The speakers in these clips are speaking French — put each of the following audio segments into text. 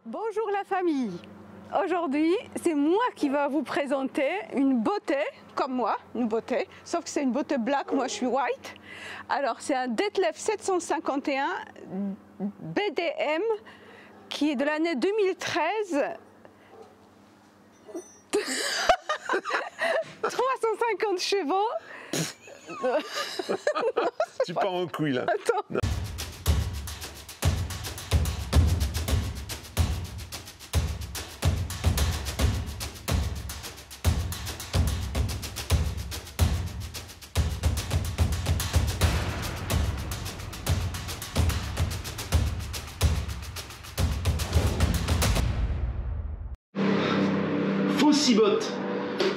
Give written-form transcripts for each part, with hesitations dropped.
Bonjour la famille. Aujourd'hui, c'est moi qui va vous présenter une beauté, comme moi, une beauté, sauf que c'est une beauté black, moi je suis white. Alors c'est un Detlef 751 BDM qui est de l'année 2013. 350 chevaux. Tu pars en couille là. Attends. Non.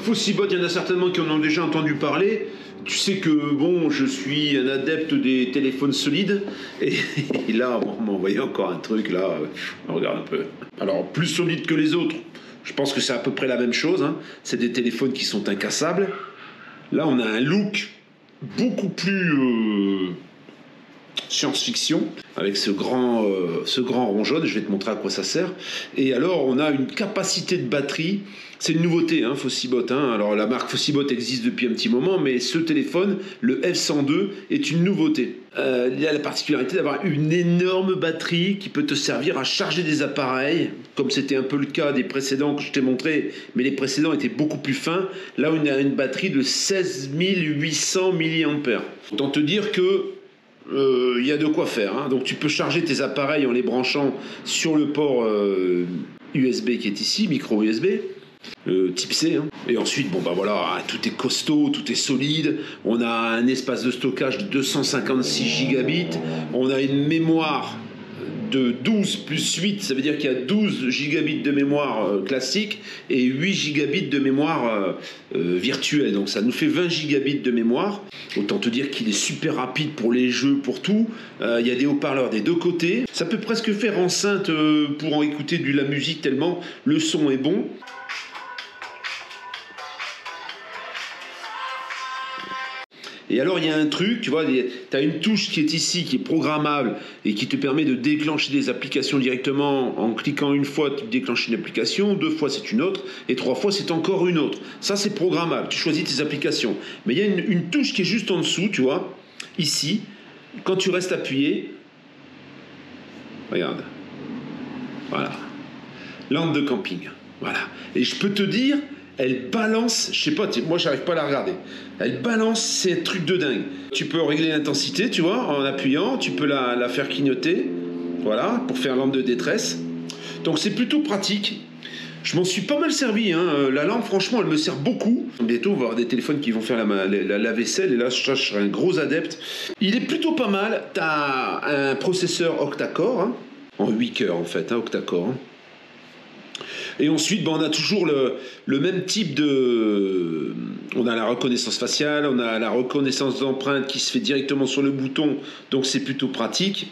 Faucibot, il y en a certainement qui en ont déjà entendu parler. Tu sais que bon, je suis un adepte des téléphones solides et là, on m'a envoyé encore un truc là. On regarde un peu. Alors, plus solide que les autres. Je pense que c'est à peu près la même chose. Hein. C'est des téléphones qui sont incassables. Là, on a un look beaucoup plus science-fiction avec ce grand rond jaune. Je vais te montrer à quoi ça sert. Et alors, on a une capacité de batterie. C'est une nouveauté, hein, Faucibot. Hein. Alors, la marque Faucibot existe depuis un petit moment, mais ce téléphone, le F102, est une nouveauté. Il a la particularité d'avoir une énorme batterie qui peut te servir à charger des appareils, comme c'était un peu le cas des précédents que je t'ai montré, mais les précédents étaient beaucoup plus fins. Là, on a une batterie de 16 800 mAh. Autant te dire que il y a de quoi faire. Hein. Donc, tu peux charger tes appareils en les branchant sur le port USB qui est ici, micro USB. Type C, hein. Et ensuite bon bah voilà, tout est costaud, tout est solide, on a un espace de stockage de 256 gigabits, on a une mémoire de 12 plus 8, ça veut dire qu'il y a 12 gigabits de mémoire classique et 8 gigabits de mémoire virtuelle, donc ça nous fait 20 gigabits de mémoire. Autant te dire qu'il est super rapide pour les jeux, pour tout. Il y a des haut-parleurs des deux côtés, ça peut presque faire enceinte pour en écouter de la musique tellement le son est bon. Et alors, il y a un truc, tu vois, tu as une touche qui est ici, qui est programmable et qui te permet de déclencher des applications directement. En cliquant une fois, tu déclenches une application, 2 fois, c'est une autre, et 3 fois, c'est encore une autre. Ça, c'est programmable. Tu choisis tes applications. Mais il y a une touche qui est juste en dessous, tu vois, ici. Quand tu restes appuyé, regarde. Voilà. Lampe de camping. Voilà. Et je peux te dire, elle balance, je sais pas, moi j'arrive pas à la regarder. Elle balance, c'est un truc de dingue. Tu peux régler l'intensité, tu vois, en appuyant, tu peux la faire clignoter, voilà, pour faire lampe de détresse. Donc c'est plutôt pratique. Je m'en suis pas mal servi, hein. La lampe, franchement, elle me sert beaucoup. Bientôt, on va avoir des téléphones qui vont faire la vaisselle, et là, je serai un gros adepte. Il est plutôt pas mal. T'as un processeur octa-core, hein, en 8 cœurs en fait, hein, octa-core. Hein. Et ensuite, on a toujours le même type de... On a la reconnaissance faciale, on a la reconnaissance d'empreinte qui se fait directement sur le bouton, donc c'est plutôt pratique.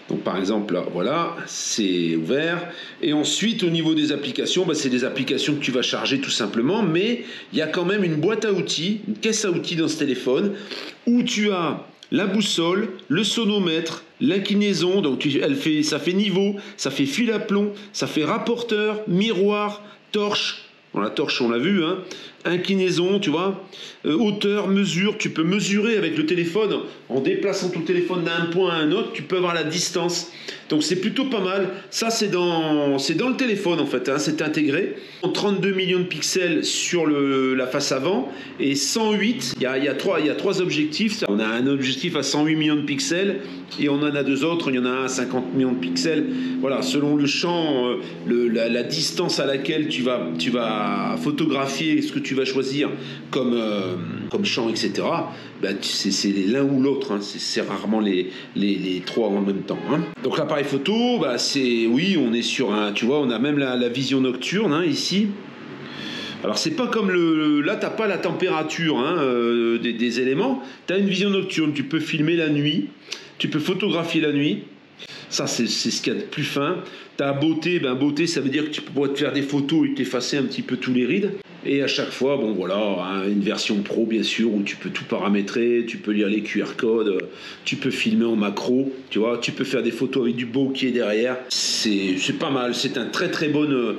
Donc par exemple, là, voilà, c'est ouvert. Et ensuite, au niveau des applications, c'est des applications que tu vas charger tout simplement, mais il y a quand même une boîte à outils, une caisse à outils dans ce téléphone, où tu as la boussole, le sonomètre, l'inclinaison, donc ça fait niveau, ça fait fil à plomb, ça fait rapporteur, miroir, torche. Bon, la torche, on l'a vu, hein. Inclinaison, tu vois, hauteur, mesure, tu peux mesurer avec le téléphone, en déplaçant ton téléphone d'un point à un autre, tu peux avoir la distance. Donc c'est plutôt pas mal. Ça, c'est dans le téléphone en fait, hein, c'est intégré. 32 millions de pixels sur la face avant et 108, il y a trois objectifs. On a un objectif à 108 millions de pixels et on en a 2 autres, il y en a un à 50 millions de pixels. Voilà, selon le champ, la distance à laquelle tu vas photographier ce que tu vas choisir comme champ, etc. C'est l'un ou l'autre, hein. C'est rarement les 3 en même temps. Hein. Donc l'appareil photo, oui, on est sur tu vois, on a même la vision nocturne, hein, ici. Alors c'est pas comme là t'as pas la température, hein, des éléments, t'as une vision nocturne, tu peux filmer la nuit, tu peux photographier la nuit. Ça, c'est ce qu'il y a de plus fin. Tu as beauté, beauté, ça veut dire que tu pourrais te faire des photos et t'effacer un petit peu tous les rides. Et à chaque fois, bon voilà, hein, une version pro bien sûr, où tu peux tout paramétrer, tu peux lire les QR codes, tu peux filmer en macro, tu vois, tu peux faire des photos avec du beau qui est derrière. C'est pas mal, c'est un très très bon...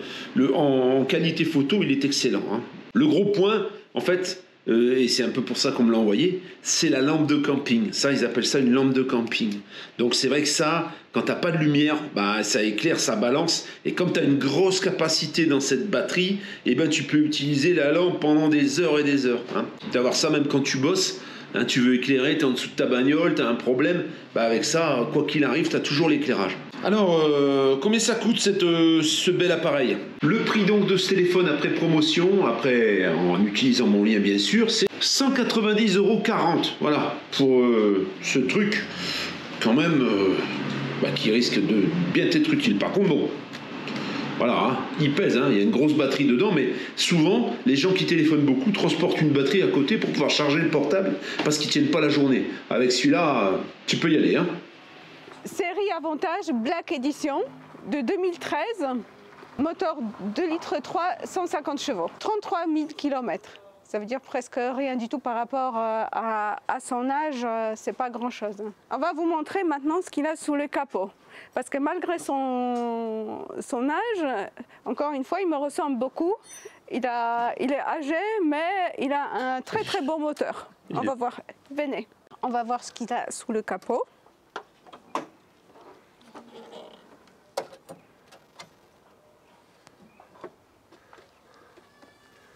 en qualité photo, il est excellent. Hein. Le gros point, en fait... et c'est un peu pour ça qu'on me l'a envoyé, c'est la lampe de camping. Ça, ils appellent ça une lampe de camping. Donc c'est vrai que ça, quand tu n'as pas de lumière, ça éclaire, ça balance. Et comme tu as une grosse capacité dans cette batterie, tu peux utiliser la lampe pendant des heures et des heures. Hein. D'avoir ça même quand tu bosses, hein, tu veux éclairer, tu es en dessous de ta bagnole, tu as un problème, avec ça, quoi qu'il arrive, tu as toujours l'éclairage. Alors, combien ça coûte ce bel appareil? Le prix donc de ce téléphone après promotion, en utilisant mon lien bien sûr, c'est 190,40 €. Voilà, pour ce truc quand même qui risque de bien être utile. Par contre, bon, voilà, hein, il pèse, hein, il y a une grosse batterie dedans, mais souvent, les gens qui téléphonent beaucoup transportent une batterie à côté pour pouvoir charger le portable parce qu'ils ne tiennent pas la journée. Avec celui-là, tu peux y aller. Hein. Série Avantage Black Edition de 2013, moteur 2,3 litres, 150 chevaux, 33 000 km. Ça veut dire presque rien du tout par rapport à son âge, c'est pas grand chose. On va vous montrer maintenant ce qu'il a sous le capot. Parce que malgré son âge, encore une fois, il me ressemble beaucoup. Il est âgé, mais il a un très très bon moteur. On va voir, venez. On va voir ce qu'il a sous le capot.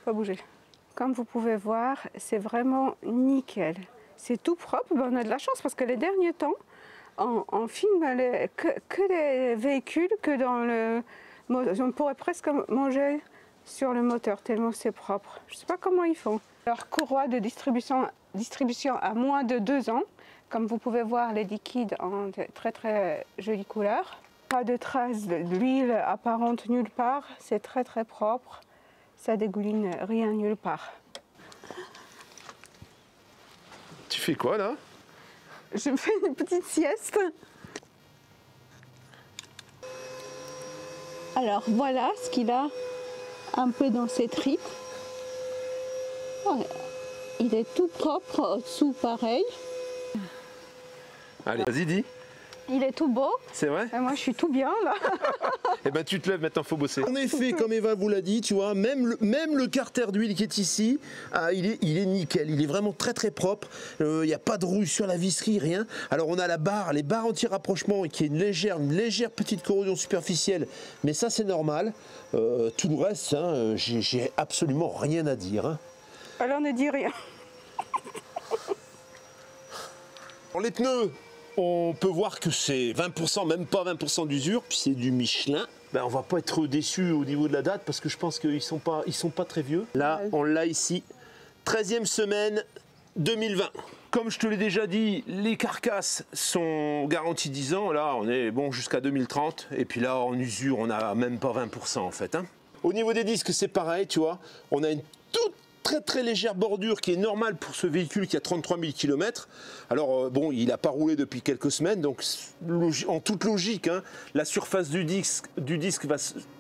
Pas bouger. Comme vous pouvez voir, c'est vraiment nickel. C'est tout propre. On a de la chance parce que les derniers temps, on filme que les véhicules, que dans le... On pourrait presque manger sur le moteur tellement c'est propre. Je ne sais pas comment ils font. Leur courroie de distribution à moins de 2 ans. Comme vous pouvez voir, les liquides en de très très jolies couleurs. Pas de traces d'huile apparente nulle part. C'est très très propre. Ça dégouline rien nulle part. Tu fais quoi là? Je me fais une petite sieste. Alors voilà ce qu'il a un peu dans ses tripes. Oh, il est tout propre au-dessous pareil. Allez, vas-y dis. Il est tout beau. C'est vrai? Et moi je suis tout bien là. Eh ben tu te lèves, maintenant faut bosser. En effet, comme Eva vous l'a dit, tu vois, même le carter d'huile qui est ici, il est nickel, il est vraiment très très propre. Il n'y a pas de rouille sur la visserie, rien. Alors on a les barres anti-rapprochement qui est une légère petite corrosion superficielle, mais ça c'est normal. Tout le reste, hein, j'ai absolument rien à dire. Hein. Alors ne dis rien. Pour les pneus, on peut voir que c'est 20%, même pas 20% d'usure, puis c'est du Michelin. Ben, on va pas être déçu au niveau de la date parce que je pense qu'ils sont pas très vieux. Là, on l'a ici, 13e semaine 2020. Comme je te l'ai déjà dit, les carcasses sont garanties 10 ans. Là, on est bon jusqu'à 2030. Et puis là, en usure, on n'a même pas 20% en fait. Hein. Au niveau des disques, c'est pareil, tu vois. On a une toute très très légère bordure qui est normale pour ce véhicule qui a 33 000 km. Alors bon, il n'a pas roulé depuis quelques semaines, donc en toute logique, hein, la surface du disque va,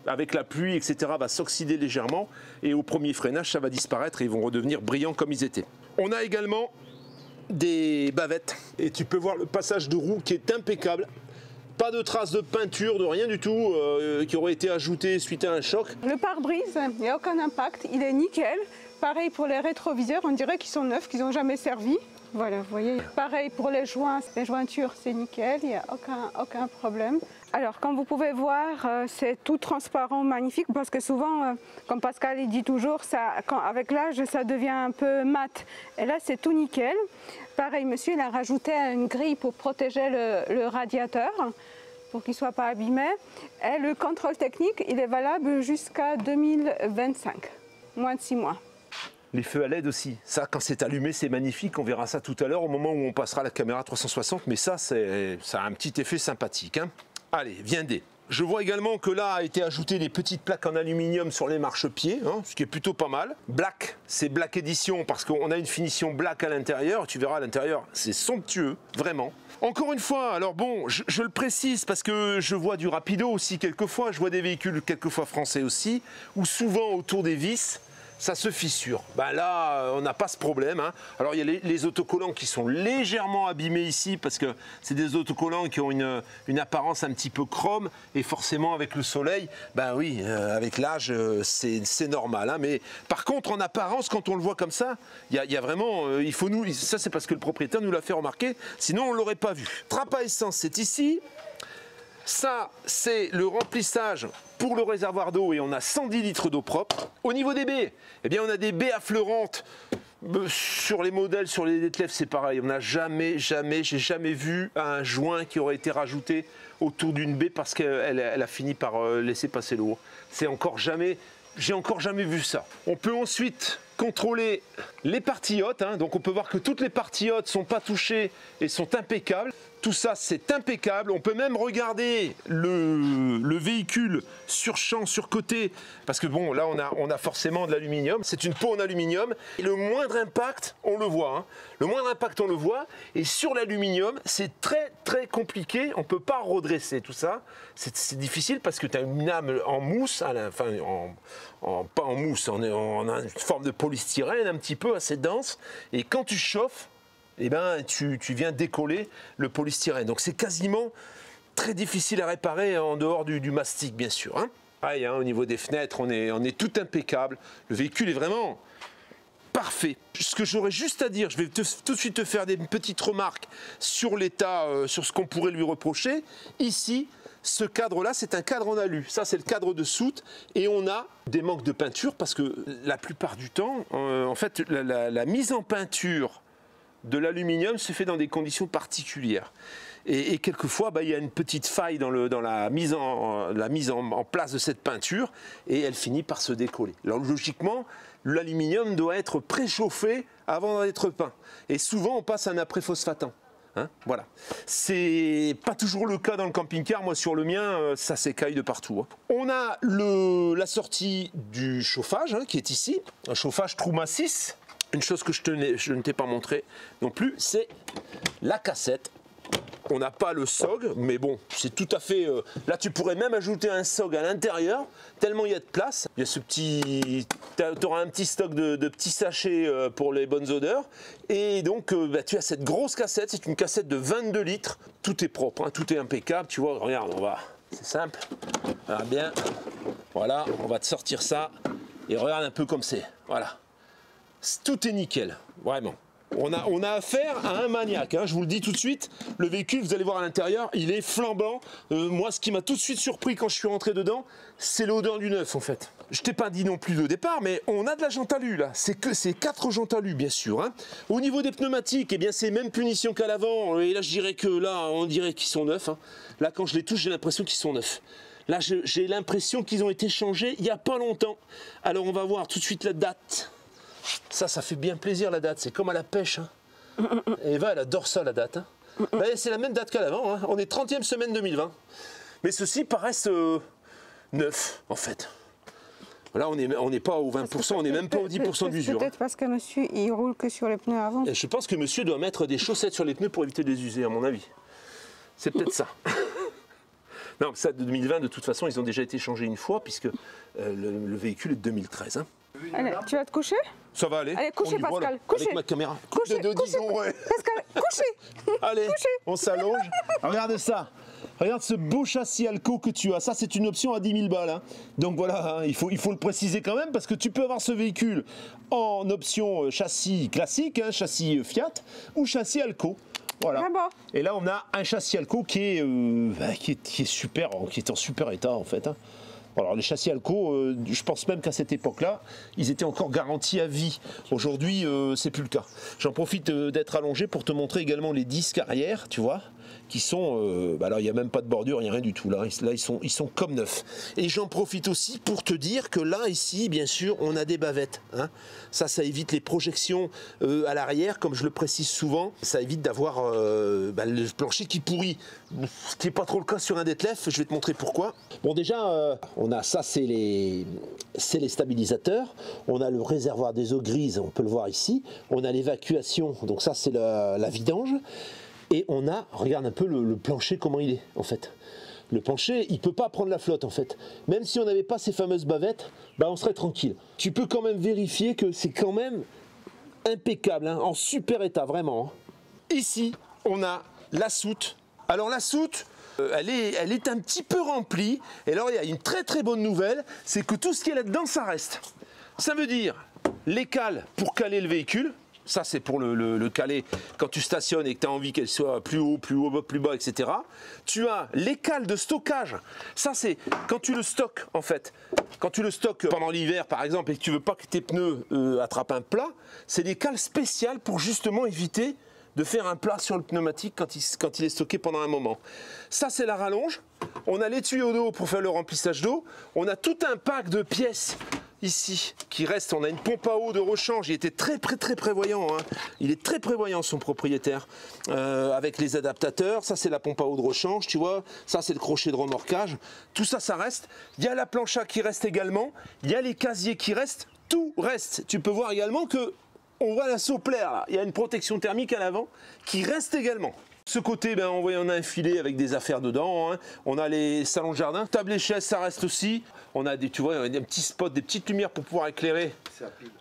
avec la pluie, etc., va s'oxyder légèrement et au premier freinage, ça va disparaître et ils vont redevenir brillants comme ils étaient. On a également des bavettes et tu peux voir le passage de roue qui est impeccable. Pas de traces de peinture, de rien du tout qui aurait été ajouté suite à un choc. Le pare-brise, il n'y a aucun impact, il est nickel. Pareil pour les rétroviseurs, on dirait qu'ils sont neufs, qu'ils n'ont jamais servi. Voilà, vous voyez. Pareil pour les jointures, c'est nickel, il n'y a aucun problème. Alors, comme vous pouvez voir, c'est tout transparent, magnifique, parce que souvent, comme Pascal il dit toujours, avec l'âge, ça devient un peu mat. Et là, c'est tout nickel. Pareil, monsieur, il a rajouté une grille pour protéger le radiateur, pour qu'il ne soit pas abîmé. Et le contrôle technique, il est valable jusqu'à 2025, moins de 6 mois. Les feux à LED aussi, ça quand c'est allumé c'est magnifique, on verra ça tout à l'heure au moment où on passera la caméra 360, mais ça a un petit effet sympathique. Hein. Allez, viendez. Je vois également que là a été ajouté des petites plaques en aluminium sur les marchepieds, hein, ce qui est plutôt pas mal. Black, c'est Black Edition parce qu'on a une finition black à l'intérieur, tu verras à l'intérieur c'est somptueux, vraiment. Encore une fois, alors bon, je le précise parce que je vois du rapido aussi quelquefois, je vois des véhicules quelquefois français aussi, où souvent autour des vis, ça se fissure. Ben là, on n'a pas ce problème. Hein. Alors il y a les autocollants qui sont légèrement abîmés ici parce que c'est des autocollants qui ont une apparence un petit peu chrome et forcément avec le soleil, ben oui, avec l'âge, c'est normal. Hein. Mais par contre, en apparence, quand on le voit comme ça, il y a vraiment, ça c'est parce que le propriétaire nous l'a fait remarquer, sinon on ne l'aurait pas vu. Trappe à essence, c'est ici. Ça, c'est le remplissage pour le réservoir d'eau et on a 110 litres d'eau propre. Au niveau des baies, eh bien on a des baies affleurantes. Sur les modèles, sur les Detlef, c'est pareil. On n'a j'ai jamais vu un joint qui aurait été rajouté autour d'une baie parce qu'elle a fini par laisser passer l'eau. J'ai encore jamais vu ça. On peut ensuite contrôler les parties hautes, hein. Donc on peut voir que toutes les parties hautes ne sont pas touchées et sont impeccables. Tout ça, c'est impeccable. On peut même regarder le véhicule sur champ, sur côté, parce que bon, là, on a forcément de l'aluminium. C'est une peau en aluminium. Et le moindre impact, on le voit. Hein. Le moindre impact, on le voit. Et sur l'aluminium, c'est très, très compliqué. On ne peut pas redresser tout ça. C'est difficile parce que tu as une lame en mousse, pas en mousse, on a une forme de polystyrène un petit peu assez dense. Et quand tu chauffes, eh ben, tu viens décoller le polystyrène. Donc c'est quasiment très difficile à réparer en dehors du mastic, bien sûr. Hein. Pareil, hein, au niveau des fenêtres, on est tout impeccable. Le véhicule est vraiment parfait. Ce que j'aurais juste à dire, je vais tout de suite te faire des petites remarques sur l'état, sur ce qu'on pourrait lui reprocher. Ici, ce cadre-là, c'est un cadre en alu. Ça, c'est le cadre de soute. Et on a des manques de peinture parce que la plupart du temps, en fait, la mise en peinture de l'aluminium se fait dans des conditions particulières. Et quelquefois, il y a une petite faille dans la mise en place de cette peinture et elle finit par se décoller. Alors logiquement, l'aluminium doit être préchauffé avant d'être peint. Et souvent, on passe un après-phosphatant. Hein, voilà. C'est pas toujours le cas dans le camping-car. Moi, sur le mien, ça s'écaille de partout. Hein. On a la sortie du chauffage qui est ici, un chauffage Trouma 6. Une chose que je ne t'ai pas montré non plus, c'est la cassette. On n'a pas le SOG, mais bon, c'est tout à fait... là, tu pourrais même ajouter un SOG à l'intérieur, tellement il y a de place. Il y a ce petit... Tu auras un petit stock de petits sachets pour les bonnes odeurs. Et donc, tu as cette grosse cassette, c'est une cassette de 22 litres. Tout est propre, hein, tout est impeccable. Tu vois, regarde, c'est simple. Regarde bien. Voilà, on va te sortir ça. Et regarde un peu comme c'est. Voilà. Tout est nickel, vraiment. On a affaire à un maniaque, hein, je vous le dis tout de suite. Le véhicule, vous allez voir à l'intérieur, il est flambant. Moi, ce qui m'a tout de suite surpris quand je suis rentré dedans, c'est l'odeur du neuf, en fait. Je t'ai pas dit non plus au départ, mais on a de la jante alu, là. C'est 4 jantes alu, bien sûr. Hein. Au niveau des pneumatiques, eh bien, c'est même punition qu'à l'avant. Et là, je dirais que là, on dirait qu'ils sont neufs. Hein. Là, quand je les touche, j'ai l'impression qu'ils sont neufs. Là, j'ai l'impression qu'ils ont été changés il n'y a pas longtemps. Alors, on va voir tout de suite la date. Ça fait bien plaisir la date, c'est comme à la pêche. Hein. Eva, elle adore ça la date. Hein. C'est la même date qu'à l'avant, hein. On est 30e semaine 2020. Mais ceux-ci paraissent neufs en fait. Là, on n'est pas au 20%, on n'est même pas au 10% d'usure. Peut-être parce que monsieur, il roule que sur les pneus avant. Et je pense que monsieur doit mettre des chaussettes sur les pneus pour éviter de les user, à mon avis. C'est peut-être ça. Non, ça de 2020, de toute façon, ils ont déjà été changés une fois, puisque le véhicule est de 2013. Hein. Allez, tu vas te coucher? Ça va aller. Allez, couchez Pascal, couchez. Avec ma caméra. Couchez, ouais. Pascal, couchez. Allez, couchez. On s'allonge. Regarde ça. Regarde ce beau châssis Alco que tu as. Ça, c'est une option à 10 000 balles. Hein. Donc voilà, hein, il faut le préciser quand même parce que tu peux avoir ce véhicule en option châssis classique, hein, châssis Fiat ou châssis Alco. Voilà. Et là, on a un châssis Alco qui est super, qui est en super état en fait. Hein. Alors les châssis Alco, je pense même qu'à cette époque-là, ils étaient encore garantis à vie. Aujourd'hui, c'est plus le cas. J'en profite d'être allongé pour te montrer également les disques arrière, tu vois, qui sont... alors il n'y a même pas de bordure, il n'y a rien du tout. Là, ils sont comme neufs. Et j'en profite aussi pour te dire que là, ici, bien sûr, on a des bavettes. Hein. Ça évite les projections à l'arrière, comme je le précise souvent. Ça évite d'avoir le plancher qui pourrit. Ce qui n'est pas trop le cas sur un Detlef, je vais te montrer pourquoi. Bon déjà, on a ça, c'est les stabilisateurs. On a le réservoir des eaux grises, on peut le voir ici. On a l'évacuation, donc ça c'est la vidange. Et on a, regarde un peu le plancher, comment il est en fait. Le plancher, il ne peut pas prendre la flotte en fait. Même si on n'avait pas ces fameuses bavettes, bah, on serait tranquille. Tu peux quand même vérifier que c'est quand même impeccable, hein, en super état, vraiment. Ici, on a la soute. Alors la soute, elle est un petit peu remplie. Et alors il y a une très très bonne nouvelle, c'est que tout ce qui est là-dedans, ça reste. Ça veut dire les cales pour caler le véhicule. Ça, c'est pour le caler quand tu stationnes et que tu as envie qu'elle soit plus haut, plus bas, etc. Tu as les cales de stockage. Ça, c'est quand tu le stockes, en fait. Quand tu le stockes pendant l'hiver, par exemple, et que tu veux pas que tes pneus attrapent un plat, c'est des cales spéciales pour justement éviter de faire un plat sur le pneumatique quand il est stocké pendant un moment. Ça, c'est la rallonge. On a les tuyaux d'eau pour faire le remplissage d'eau. On a tout un pack de pièces ici qui reste. On a une pompe à eau de rechange. Il était très prévoyant, hein. Il est très prévoyant, son propriétaire, avec les adaptateurs. Ça, c'est la pompe à eau de rechange, tu vois. Ça, c'est le crochet de remorquage. Tout ça, ça reste. Il y a la plancha qui reste également. Il y a les casiers qui restent. Tout reste. Tu peux voir également que on voit la soplaire là. Il y a une protection thermique à l'avant qui reste également. Ce côté, ben, on a un filet avec des affaires dedans, hein. On a les salons de jardin, table et chaise, ça reste aussi. On a des, tu vois, des petits spots, des petites lumières pour pouvoir éclairer.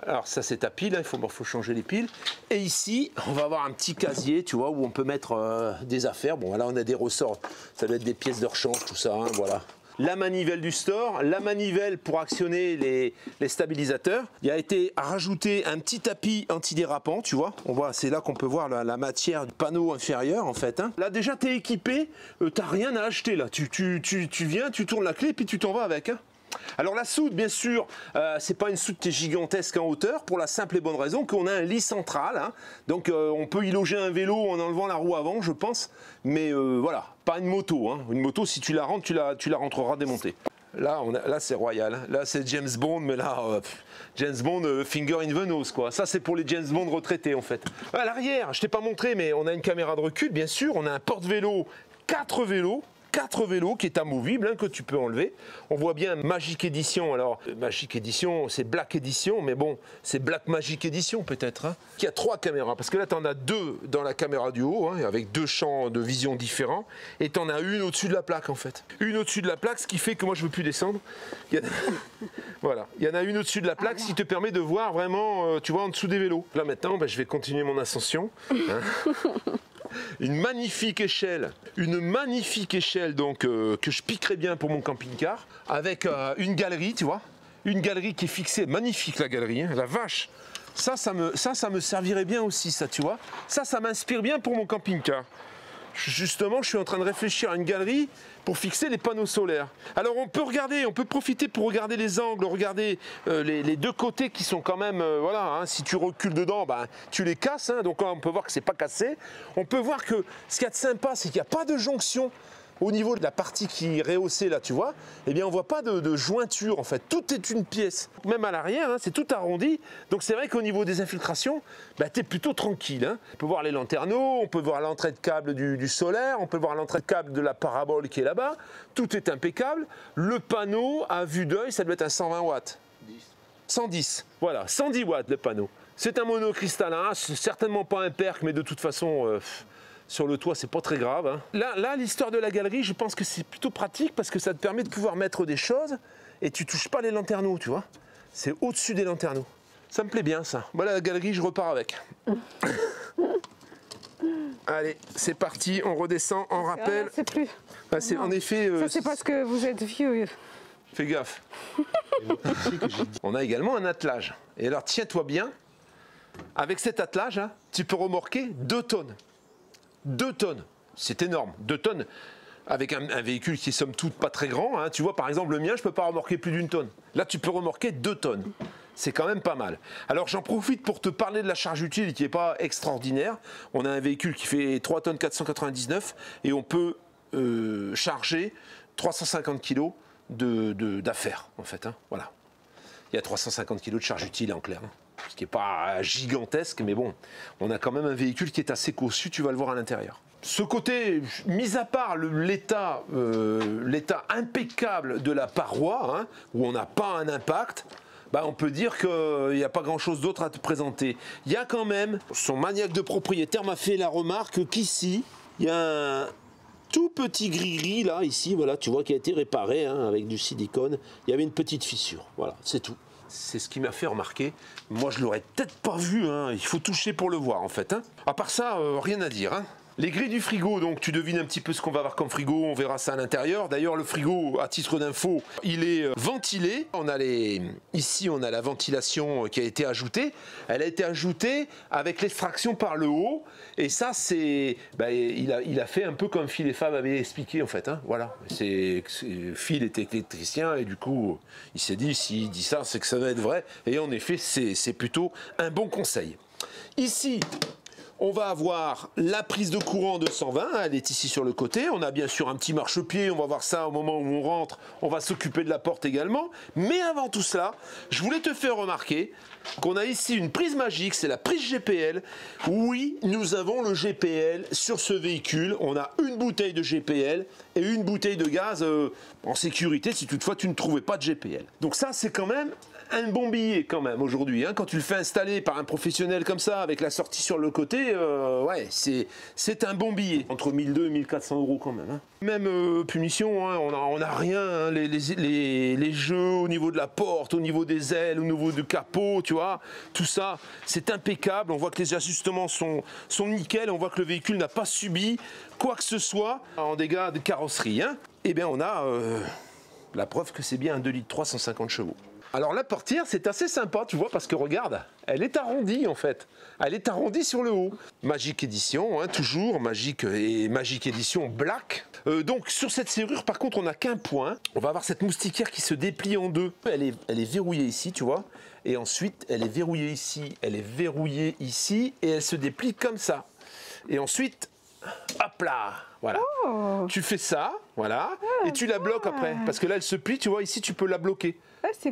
Alors ça, c'est ta pile, hein. faut changer les piles. Et ici, on va avoir un petit casier, tu vois, où on peut mettre des affaires. Bon, là, on a des ressorts, ça doit être des pièces de rechange, tout ça, hein, voilà. La manivelle du store, la manivelle pour actionner les stabilisateurs. Il a été rajouté un petit tapis antidérapant, tu vois. On voit, c'est là qu'on peut voir la matière du panneau inférieur en fait, hein. Là déjà tu es équipé, t'as rien à acheter là. Tu viens, tu tournes la clé puis tu t'en vas avec, hein. Alors la soute, bien sûr, c'est pas une soute qui est gigantesque en hauteur, pour la simple et bonne raison qu'on a un lit central, hein. Donc on peut y loger un vélo en enlevant la roue avant, je pense, mais voilà, pas une moto, hein. Une moto, si tu la rentres, tu la rentreras démontée. Là, là c'est royal, hein. Là c'est James Bond, mais là, James Bond, finger in the nose, quoi. Ça c'est pour les James Bond retraités en fait. À l'arrière, je t'ai pas montré, mais on a une caméra de recul, bien sûr, on a un porte-vélo, 4 vélos qui est amovible, hein, que tu peux enlever. On voit bien Magic Edition. Alors, Magic Edition, c'est Black Edition, mais bon, c'est Black Magic Edition peut-être, hein. Il y a 3 caméras, parce que là, tu en as 2 dans la caméra du haut, hein, avec 2 champs de vision différents, et tu en as une au-dessus de la plaque, en fait. Une au-dessus de la plaque, ce qui fait que moi, je ne veux plus descendre. Voilà, il y en a une au-dessus de la plaque, ce qui te permet de voir vraiment, tu vois, en dessous des vélos. Là, maintenant, ben, je vais continuer mon ascension, hein. Une magnifique échelle donc que je piquerai bien pour mon camping-car, avec une galerie, tu vois, une galerie qui est fixée, magnifique la galerie, hein, la vache. Ça me servirait bien aussi, ça, tu vois. Ça m'inspire bien pour mon camping-car. Justement, je suis en train de réfléchir à une galerie pour fixer les panneaux solaires. Alors on peut profiter pour regarder les angles, regarder les 2 côtés qui sont quand même, voilà, hein, si tu recules dedans, ben, tu les casses, hein, donc là, on peut voir que c'est pas cassé. On peut voir que ce qu'il y a de sympa, c'est qu'il n'y a pas de jonction. Au niveau de la partie qui est rehaussée là, tu vois, eh bien on voit pas de jointure en fait, tout est une pièce. Même à l'arrière, hein, c'est tout arrondi, donc c'est vrai qu'au niveau des infiltrations, bah, tu es plutôt tranquille, hein. On peut voir les lanterneaux, on peut voir l'entrée de câble du solaire, on peut voir l'entrée de câble de la parabole qui est là-bas, tout est impeccable. Le panneau, à vue d'œil, ça doit être un 120 watts. 110, voilà, 110 watts le panneau. C'est un monocristallin, c'est certainement pas un perc, mais de toute façon... sur le toit, c'est pas très grave, hein. Là, l'histoire de la galerie, je pense que c'est plutôt pratique parce que ça te permet de pouvoir mettre des choses et tu touches pas les lanterneaux, tu vois. C'est au-dessus des lanterneaux. Ça me plaît bien, ça. Voilà, la galerie, je repars avec. Allez, c'est parti, on redescend, on rappelle. C'est plus. Ah, c'est, en effet... ça, c'est parce que vous êtes vieux. Fais gaffe. On a également un attelage. Et alors, tiens-toi bien, avec cet attelage, hein, tu peux remorquer 2 tonnes. 2 tonnes, c'est énorme, 2 tonnes avec un véhicule qui est somme toute pas très grand, hein. Tu vois par exemple le mien, je peux pas remorquer plus d'1 tonne. Là tu peux remorquer 2 tonnes, c'est quand même pas mal. Alors j'en profite pour te parler de la charge utile qui n'est pas extraordinaire. On a un véhicule qui fait 3 tonnes 499 et on peut charger 350 kg d'affaires en fait, hein. Voilà. Il y a 350 kg de charge utile en clair, hein. Ce qui n'est pas gigantesque, mais bon, on a quand même un véhicule qui est assez cossu, tu vas le voir à l'intérieur. Ce côté, mis à part l'état impeccable de la paroi, hein, où on n'a pas un impact, bah on peut dire qu'il n'y a pas grand-chose d'autre à te présenter. Il y a quand même, son maniaque de propriétaire m'a fait la remarque qu'ici, Il y a un tout petit gris-gris là, ici, voilà, tu vois, qui a été réparé hein, avec du silicone. Il y avait une petite fissure, voilà, c'est tout. C'est ce qui m'a fait remarquer. Moi, je l'aurais peut-être pas vu, hein. Il faut toucher pour le voir, en fait. Hein. À part ça, rien à dire. Hein. Les grilles du frigo, donc tu devines un petit peu ce qu'on va avoir comme frigo, on verra ça à l'intérieur. D'ailleurs, le frigo, à titre d'info, il est ventilé. Ici, on a la ventilation qui a été ajoutée. Elle a été ajoutée avec l'extraction par le haut. Et ça, c'est, il a fait un peu comme Phil et Fab avaient expliqué, en fait. Hein. Voilà. Phil était électricien et du coup, il s'est dit, s'il dit ça, c'est que ça doit être vrai. Et en effet, c'est plutôt un bon conseil. Ici, on va avoir la prise de courant 220, elle est ici sur le côté. On a bien sûr un petit marchepied, on va voir ça au moment où on rentre. On va s'occuper de la porte également. Mais avant tout cela, je voulais te faire remarquer qu'on a ici une prise magique, c'est la prise GPL. Oui, nous avons le GPL sur ce véhicule. On a une bouteille de GPL et une bouteille de gaz en sécurité si toutefois tu ne trouvais pas de GPL. Donc ça, c'est quand même un bon billet quand même aujourd'hui. Hein. Quand tu le fais installer par un professionnel comme ça, avec la sortie sur le côté, ouais, c'est un bon billet. Entre 1200 et 1400 euros quand même. Hein. Même punition, hein, on n'a rien. Hein. Les jeux au niveau de la porte, au niveau des ailes, au niveau du capot, tu vois, tout ça, c'est impeccable. On voit que les ajustements sont nickel. On voit que le véhicule n'a pas subi quoi que ce soit en dégâts de carrosserie. Hein. Eh bien, on a la preuve que c'est bien un 2 litres 350 chevaux. Alors la portière, c'est assez sympa, tu vois, parce que regarde, elle est arrondie en fait. Elle est arrondie sur le haut. Magic Edition, hein, toujours, Magic Edition Black. Donc sur cette serrure, par contre, on n'a qu'un point. On va avoir cette moustiquaire qui se déplie en deux. Elle est verrouillée ici, tu vois. Et ensuite, elle est verrouillée ici, elle est verrouillée ici, et elle se déplie comme ça. Et ensuite, hop là, voilà. Oh. Tu fais ça, voilà, et tu la bloques après. Parce que là, elle se plie, tu vois, ici, tu peux la bloquer.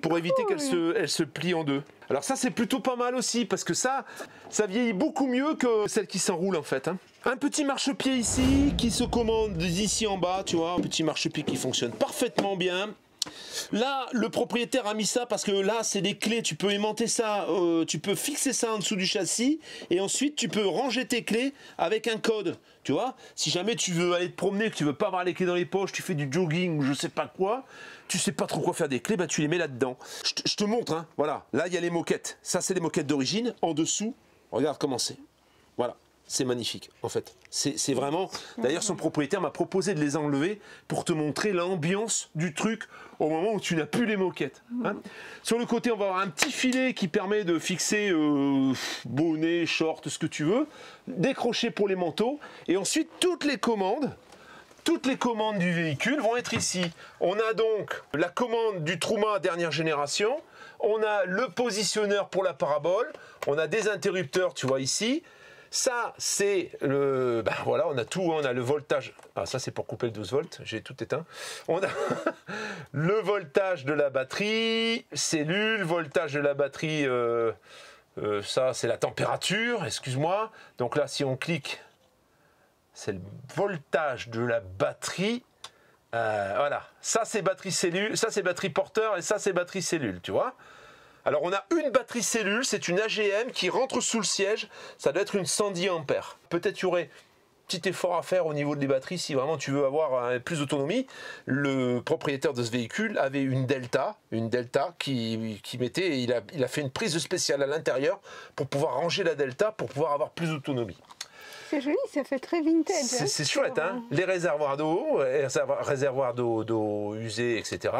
Pour éviter qu'elle se plie en deux. Alors ça, c'est plutôt pas mal aussi, parce que ça vieillit beaucoup mieux que celle qui s'enroule en fait. Hein. Un petit marchepied ici, qui se commande d'ici en bas, tu vois, un petit marchepied qui fonctionne parfaitement bien. Là, le propriétaire a mis ça parce que là, c'est des clés, tu peux aimanter ça, tu peux fixer ça en dessous du châssis et ensuite tu peux ranger tes clés avec un code, tu vois. Si jamais tu veux aller te promener, que tu veux pas avoir les clés dans les poches, tu fais du jogging ou je sais pas quoi, tu sais pas trop quoi faire des clés, bah tu les mets là-dedans. Je te montre, hein, voilà, là il y a les moquettes, ça c'est les moquettes d'origine, en dessous, regarde comment c'est, voilà. C'est magnifique, en fait. C'est vraiment... D'ailleurs, son propriétaire m'a proposé de les enlever pour te montrer l'ambiance du truc au moment où tu n'as plus les moquettes. Hein. Sur le côté, on va avoir un petit filet qui permet de fixer bonnet, short, ce que tu veux, décrocher pour les manteaux. Et ensuite, toutes les commandes du véhicule vont être ici. On a donc la commande du Truma dernière génération. On a le positionneur pour la parabole. On a des interrupteurs, tu vois, ici. Ça, c'est le... Ben voilà, on a tout, on a le voltage. Ah, ça, c'est pour couper le 12 volts, j'ai tout éteint. On a le voltage de la batterie, cellule, voltage de la batterie, ça, c'est la température, excuse-moi. Donc là, si on clique, c'est le voltage de la batterie. Voilà, ça, c'est batterie cellule, ça, c'est batterie porteur, et ça, c'est batterie cellule, tu vois. Alors on a une batterie cellule, c'est une AGM qui rentre sous le siège, ça doit être une 110 ampères. Peut-être il y aurait petit effort à faire au niveau des batteries si vraiment tu veux avoir plus d'autonomie. Le propriétaire de ce véhicule avait une Delta qui mettait, et il a fait une prise spéciale à l'intérieur pour pouvoir ranger la Delta pour pouvoir avoir plus d'autonomie. C'est joli, ça fait très vintage. C'est chouette, hein. Les réservoirs d'eau usés, etc.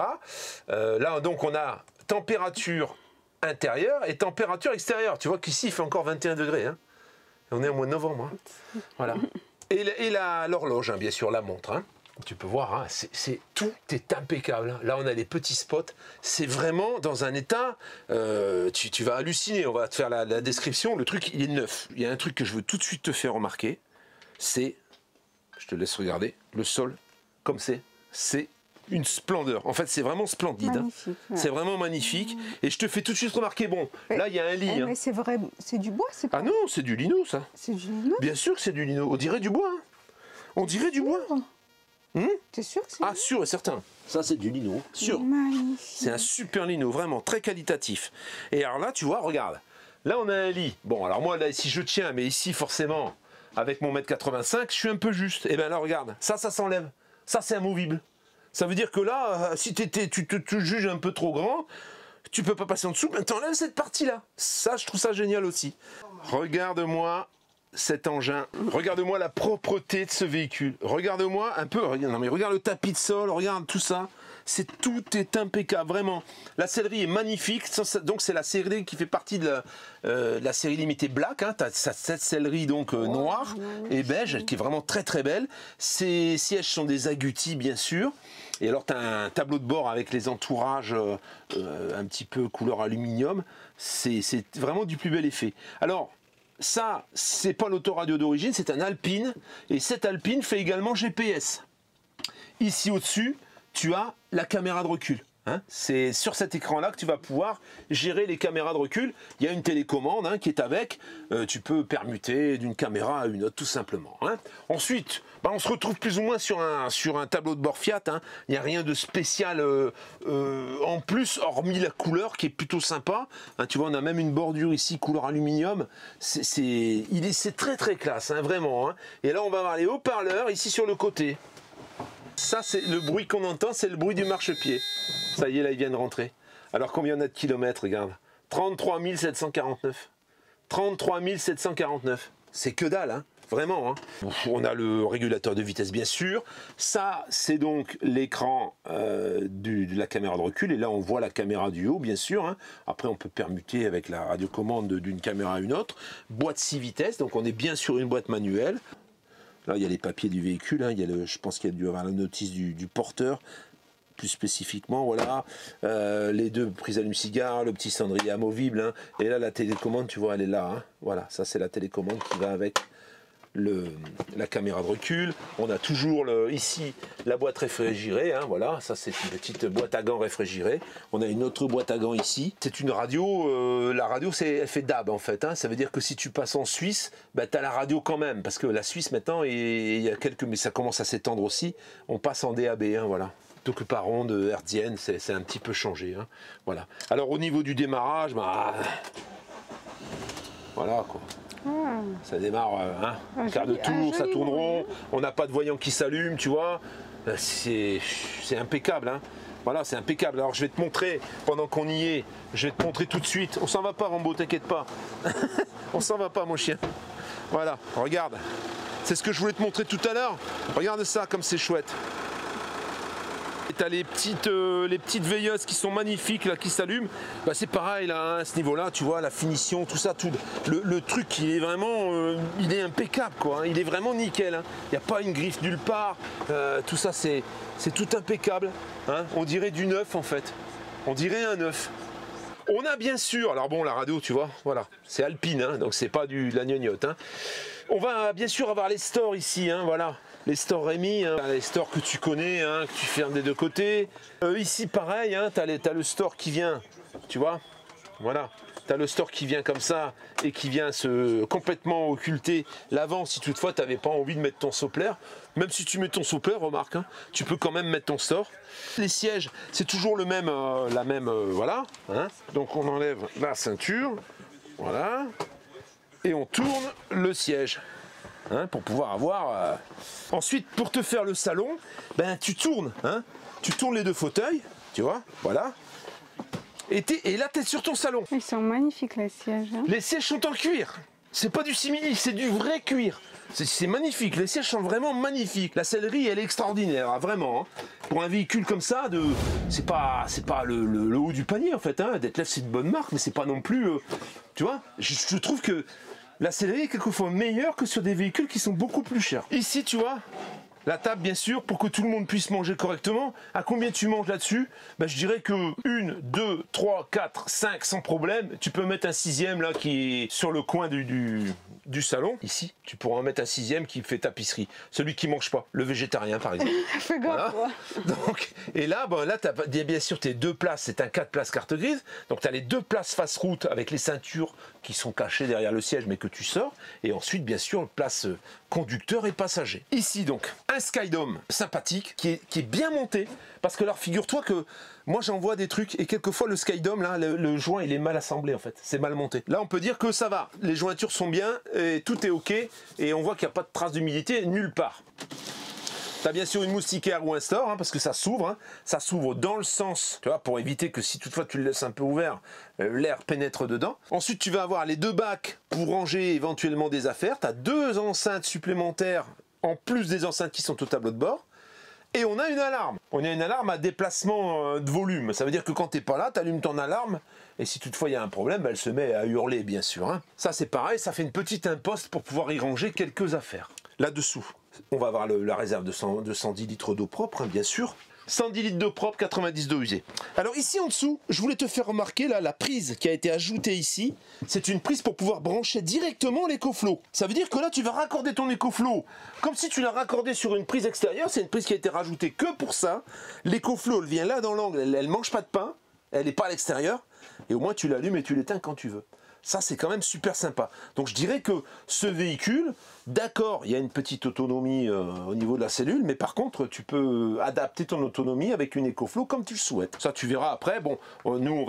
Là donc on a température intérieure et température extérieure. Tu vois qu'ici il fait encore 21 degrés. Hein. On est au mois de novembre. Hein. Voilà. Et l'horloge, hein, bien sûr, la montre. Hein. Tu peux voir, hein, tout est impeccable. Hein. Là, on a les petits spots. C'est vraiment dans un état... tu vas halluciner. On va te faire la description. Le truc, il est neuf. Il y a un truc que je veux tout de suite te faire remarquer. C'est... Je te laisse regarder. Le sol, comme c'est une splendeur. En fait, c'est vraiment splendide. Hein. Ouais. C'est vraiment magnifique. Et je te fais tout de suite remarquer, bon, là, il y a un lit. Mais c'est vrai, c'est du bois, c'est pas... Ah non, c'est du lino, ça. C'est du lino? Bien sûr que c'est du lino. On dirait du bois. Hein. On dirait du bois. T'es sûr que c'est... Ah, sûr et certain. Ça, c'est du lino, sûr. C'est un super lino, vraiment, très qualitatif. Et alors là, tu vois, regarde. Là, on a un lit. Bon, alors moi, là, si je tiens, mais ici, forcément... avec mon 1m85, je suis un peu juste. Et bien là, regarde, ça s'enlève. Ça, c'est amovible. Ça veut dire que là, si tu te juges un peu trop grand, tu peux pas passer en dessous, ben t'enlèves cette partie-là. Ça, je trouve ça génial aussi. Regarde-moi cet engin. Regarde-moi la propreté de ce véhicule. Regarde-moi un peu. Non, mais regarde le tapis de sol, regarde tout ça. Tout est impeccable, vraiment. La sellerie est magnifique. Donc c'est la sellerie qui fait partie de la série limitée Black. Hein. Tu as cette sellerie donc noire et beige qui est vraiment très très belle. Ces sièges sont des agoutis bien sûr. Et alors tu as un tableau de bord avec les entourages un petit peu couleur aluminium. C'est vraiment du plus bel effet. Alors ça, c'est pas l'autoradio d'origine, c'est un Alpine. Et cet Alpine fait également GPS. Ici au-dessus, tu as la caméra de recul. Hein, c'est sur cet écran-là que tu vas pouvoir gérer les caméras de recul. Il y a une télécommande hein, qui est avec. Tu peux permuter d'une caméra à une autre, tout simplement. Hein. Ensuite, bah, on se retrouve plus ou moins sur un tableau de bord Fiat. Hein. Il n'y a rien de spécial en plus, hormis la couleur qui est plutôt sympa. Hein, tu vois, on a même une bordure ici, couleur aluminium. C'est très très classe, hein, vraiment. Hein. Et là, on va voir les haut-parleurs ici sur le côté. Ça, c'est le bruit qu'on entend, c'est le bruit du marchepied. Ça y est, là, ils viennent rentrer. Alors, combien on a de kilomètres, regarde. 33 749. 33 749. C'est que dalle, hein. Vraiment. Hein. On a le régulateur de vitesse, bien sûr. Ça, c'est donc l'écran de la caméra de recul. Et là, on voit la caméra du haut, bien sûr. Hein. Après, on peut permuter avec la radiocommande d'une caméra à une autre. Boîte 6 vitesses, donc on est bien sur une boîte manuelle. Là, il y a les papiers du véhicule, hein. Je pense qu'il y a dû avoir la notice du porteur, plus spécifiquement, voilà. Les deux prises allume-cigare, le petit cendrier amovible, hein. Et là, la télécommande, tu vois, elle est là. Hein. Voilà, ça c'est la télécommande qui va avec la caméra de recul. On a toujours ici la boîte réfrigérée, hein, voilà, ça c'est une petite boîte à gants réfrigérée. On a une autre boîte à gants ici. C'est une radio, la radio elle fait DAB en fait, hein. Ça veut dire que si tu passes en Suisse, bah, tu as la radio quand même, parce que la Suisse maintenant, il y a mais ça commence à s'étendre aussi, on passe en DAB, hein, voilà. Donc par onde hertzienne, c'est un petit peu changé, hein, voilà. Alors au niveau du démarrage, bah, voilà quoi. Ça démarre, hein, quart de tour, ça tourne rond, on n'a pas de voyant qui s'allume, tu vois, c'est impeccable, hein. Voilà, c'est impeccable. Alors je vais te montrer, pendant qu'on y est, je vais te montrer tout de suite. On s'en va pas, Rambo, t'inquiète pas. On s'en va pas, mon chien. Voilà, regarde, c'est ce que je voulais te montrer tout à l'heure. Regarde ça, comme c'est chouette. Tu as les petites veilleuses qui sont magnifiques, là, qui s'allument. Bah, c'est pareil, là, hein, à ce niveau-là, tu vois, la finition, tout ça, tout, le truc, il est vraiment il est impeccable, quoi. Hein, il est vraiment nickel. Hein. Il n'y a pas une griffe nulle part. Tout ça, c'est tout impeccable. Hein. On dirait du neuf, en fait. On dirait un neuf. On a bien sûr, alors bon, la radio, tu vois, voilà, c'est Alpine, hein, donc c'est pas de la gnognotte. Hein. On va bien sûr avoir les stores ici, hein, voilà. Les stores Rémi, hein, les stores que tu connais, hein, que tu fermes des deux côtés. Ici, pareil, hein, tu as le store qui vient, tu vois, voilà. Tu as le store qui vient comme ça et qui vient se complètement occulter l'avant si toutefois tu n'avais pas envie de mettre ton soppler. Même si tu mets ton soppler, remarque, hein, tu peux quand même mettre ton store. Les sièges, c'est toujours le même, voilà. Hein. Donc on enlève la ceinture, voilà. Et on tourne le siège. Hein, pour pouvoir avoir... Ensuite, pour te faire le salon, ben, tu tournes. Hein, tu tournes les deux fauteuils, tu vois, voilà. Et là, tu es sur ton salon. Ils sont magnifiques, les sièges. Hein. Les sièges sont en cuir. C'est pas du simili, c'est du vrai cuir. C'est magnifique, les sièges sont vraiment magnifiques. La sellerie, elle est extraordinaire, hein, vraiment. Hein. Pour un véhicule comme ça, c'est pas le haut du panier, en fait. Hein. Detlef, c'est une bonne marque, mais c'est pas non plus... tu vois, je trouve que la sellerie est quelquefois meilleure que sur des véhicules qui sont beaucoup plus chers. Ici, tu vois, la table, bien sûr, pour que tout le monde puisse manger correctement. À combien tu manges là-dessus? Ben, je dirais que 1, 2, 3, 4, 5 sans problème. Tu peux mettre un 6e là qui est sur le coin du salon. Ici, tu pourras en mettre un 6e qui fait tapisserie. Celui qui mange pas, le végétarien par exemple. Fais gaffe. Voilà. Donc, et là, ben, là tu as bien sûr tes 2 places, c'est un 4 places carte grise. Donc tu as les 2 places face route avec les ceintures qui sont cachées derrière le siège mais que tu sors. Et ensuite, bien sûr, place conducteurs et passagers. Ici donc, un Skydome sympathique qui est bien monté, parce que alors figure-toi que moi j'envoie des trucs et quelquefois le Skydome là, le joint il est mal assemblé en fait, c'est mal monté. Là on peut dire que ça va, les jointures sont bien, et tout est ok, et on voit qu'il n'y a pas de trace d'humidité nulle part. Tu as bien sûr une moustiquaire ou un store, parce que ça s'ouvre dans le sens, tu vois, pour éviter que si toutefois tu le laisses un peu ouvert, l'air pénètre dedans. Ensuite tu vas avoir les 2 bacs pour ranger éventuellement des affaires, tu as 2 enceintes supplémentaires en plus des enceintes qui sont au tableau de bord. Et on a une alarme. On a une alarme à déplacement de volume. Ça veut dire que quand tu n'es pas là, tu allumes ton alarme. Et si toutefois il y a un problème, elle se met à hurler, bien sûr. Ça c'est pareil, ça fait une petite imposte pour pouvoir y ranger quelques affaires. Là-dessous, on va avoir la réserve de 110 litres d'eau propre, bien sûr. 110 litres d'eau propre, 90 d'eau usée. Alors ici en dessous, je voulais te faire remarquer là, la prise qui a été ajoutée ici. C'est une prise pour pouvoir brancher directement l'EcoFlow. Ça veut dire que là tu vas raccorder ton EcoFlow comme si tu l'as raccordé sur une prise extérieure. C'est une prise qui a été rajoutée que pour ça. L'EcoFlow elle vient là dans l'angle, elle mange pas de pain, elle n'est pas à l'extérieur. Et au moins tu l'allumes et tu l'éteins quand tu veux. Ça, c'est quand même super sympa. Donc je dirais que ce véhicule, d'accord, il y a une petite autonomie au niveau de la cellule, mais par contre, tu peux adapter ton autonomie avec une EcoFlow comme tu le souhaites. Ça, tu verras après. Bon, nous,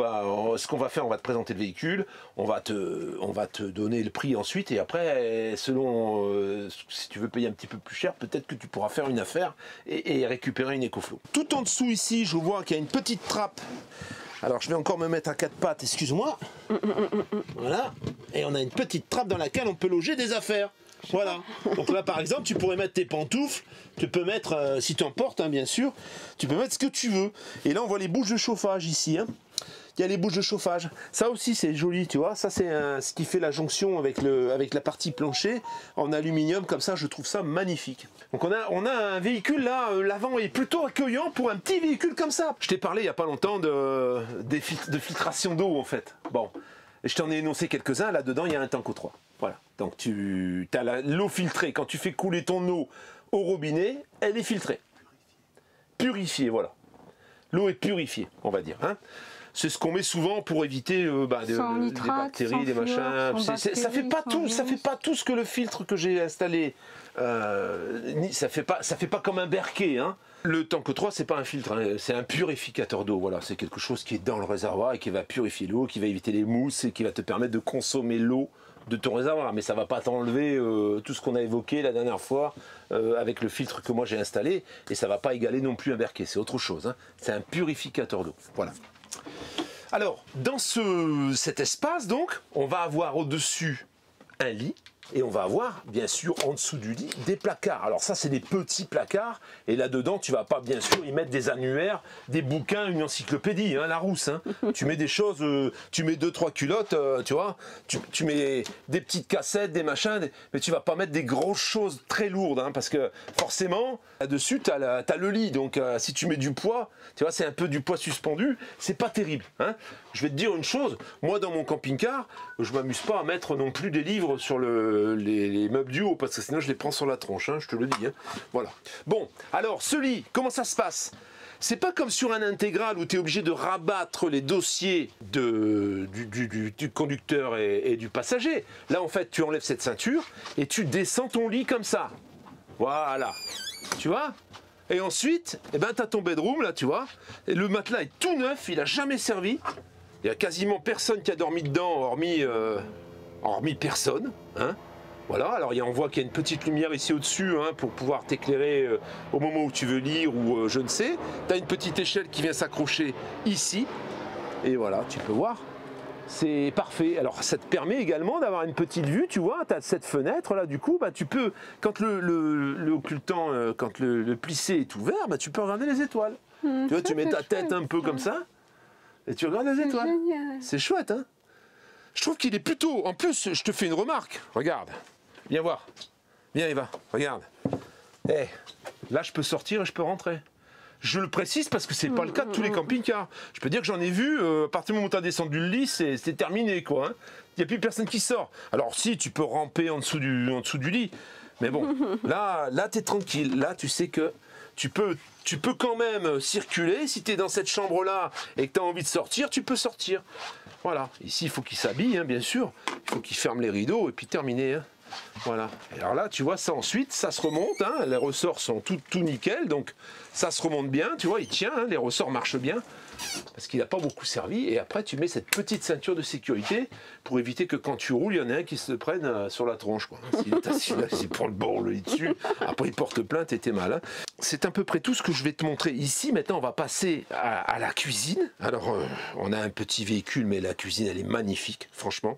ce qu'on va faire, on va te présenter le véhicule, on va te donner le prix ensuite, et après, selon si tu veux payer un petit peu plus cher, peut-être que tu pourras faire une affaire et récupérer une EcoFlow. Tout en dessous ici, je vois qu'il y a une petite trappe. Alors je vais encore me mettre à 4 pattes, excuse-moi. Voilà. Et on a une petite trappe dans laquelle on peut loger des affaires. Voilà. Donc là par exemple, tu pourrais mettre tes pantoufles, tu peux mettre, si tu en portes bien sûr, tu peux mettre ce que tu veux. Et là on voit les bouches de chauffage ici. Il y a les bouches de chauffage. Ça aussi c'est joli, tu vois. Ça c'est ce qui fait la jonction avec la partie plancher en aluminium comme ça. Je trouve ça magnifique. Donc on a un véhicule là, l'avant est plutôt accueillant pour un petit véhicule comme ça. Je t'ai parlé il n'y a pas longtemps de filtration d'eau en fait. Bon, je t'en ai énoncé quelques-uns. Là-dedans il y a un Tanko 3. Voilà. Donc tu as l'eau filtrée. Quand tu fais couler ton eau au robinet, elle est filtrée. Purifiée, voilà. L'eau est purifiée, on va dire. C'est ce qu'on met souvent pour éviter des bactéries, des machins. Ça fait pas tout ce que le filtre que j'ai installé. Ça fait pas comme un Berquet. Le Tanko 3, c'est pas un filtre, c'est un purificateur d'eau. Voilà, c'est quelque chose qui est dans le réservoir et qui va purifier l'eau, qui va éviter les mousses et qui va te permettre de consommer l'eau de ton réservoir. Mais ça va pas t'enlever tout ce qu'on a évoqué la dernière fois avec le filtre que moi j'ai installé, et ça va pas égaler non plus un Berquet. C'est autre chose. C'est un purificateur d'eau. Voilà. Alors, dans cet espace, donc, on va avoir au-dessus un lit, et on va avoir, bien sûr, en dessous du lit, des placards. Alors ça, c'est des petits placards, et là-dedans, tu vas pas, bien sûr, y mettre des annuaires, des bouquins, une encyclopédie, Larousse. Tu mets des choses, tu mets 2-3 culottes, tu vois, tu mets des petites cassettes, des machins, mais tu vas pas mettre des grosses choses très lourdes, parce que forcément, là-dessus, tu as le lit, donc si tu mets du poids, tu vois, c'est un peu du poids suspendu, c'est pas terrible. Je vais te dire une chose, moi, dans mon camping-car, je m'amuse pas à mettre non plus des livres sur les meubles du haut, parce que sinon je les prends sur la tronche, je te le dis. Voilà. Bon, alors ce lit, comment ça se passe? C'est pas comme sur un intégral où tu es obligé de rabattre les dossiers du conducteur et du passager. Là en fait tu enlèves cette ceinture et tu descends ton lit comme ça. Voilà. Tu vois? Et ensuite, tu as ton bedroom là, tu vois. Et le matelas est tout neuf, il a jamais servi. Il y a quasiment personne qui a dormi dedans, hormis personne. Voilà, alors on voit qu'il y a une petite lumière ici au-dessus pour pouvoir t'éclairer au moment où tu veux lire ou je ne sais. Tu as une petite échelle qui vient s'accrocher ici. Et voilà, tu peux voir. C'est parfait. Alors ça te permet également d'avoir une petite vue, tu vois, tu as cette fenêtre là, du coup, tu peux, quand le occultant, quand le plissé est ouvert, tu peux regarder les étoiles. Tu vois, tu mets ta tête un peu comme ça, et tu regardes les étoiles. C'est chouette, Je trouve qu'il est plutôt... En plus, je te fais une remarque. Regarde. Viens voir. Viens, Eva. Regarde. Là, je peux sortir et je peux rentrer. Je le précise parce que c'est pas le cas de tous les camping-cars. Je peux dire que j'en ai vu, à partir du moment où tu as descendu le lit, c'est terminé, quoi. Il n'y a plus personne qui sort. Alors si, tu peux ramper en dessous du lit. Mais bon, là tu es tranquille. Là, tu sais que tu peux quand même circuler. Si tu es dans cette chambre-là et que tu as envie de sortir, tu peux sortir. Voilà. Ici, il faut qu'il s'habille, bien sûr. Il faut qu'il ferme les rideaux et puis terminer. Voilà. Et alors là, tu vois, ça ensuite, ça se remonte, hein, les ressorts sont tout nickel, donc ça se remonte bien, tu vois, il tient, hein, les ressorts marchent bien, parce qu'il n'a pas beaucoup servi. Et après, tu mets cette petite ceinture de sécurité pour éviter que quand tu roules, il y en ait un qui se prenne sur la tronche, quoi. S'il est assis là, s'il prend le bord, le lit dessus, après il porte plainte et t'es mal. Hein. C'est à peu près tout ce que je vais te montrer ici. Maintenant, on va passer à la cuisine. Alors, on a un petit véhicule, mais la cuisine, elle est magnifique, franchement.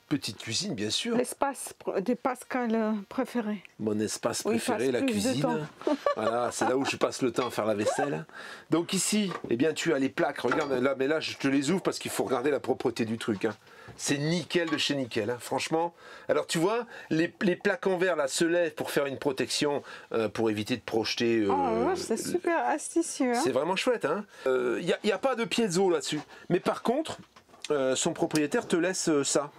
Petite cuisine, bien sûr. L'espace de Pascal préféré. Mon espace préféré, la cuisine. Voilà, c'est là où je passe le temps à faire la vaisselle. Donc ici, eh bien, tu as les plaques. Regarde, là, mais là, je te les ouvre parce qu'il faut regarder la propreté du truc. Hein. C'est nickel de chez nickel, hein, franchement. Alors tu vois, les plaques en verre là se lèvent pour faire une protection, pour éviter de projeter. C'est super astucieux. Hein. C'est vraiment chouette. Il n'y a pas de piezo là-dessus. Mais par contre, son propriétaire te laisse ça.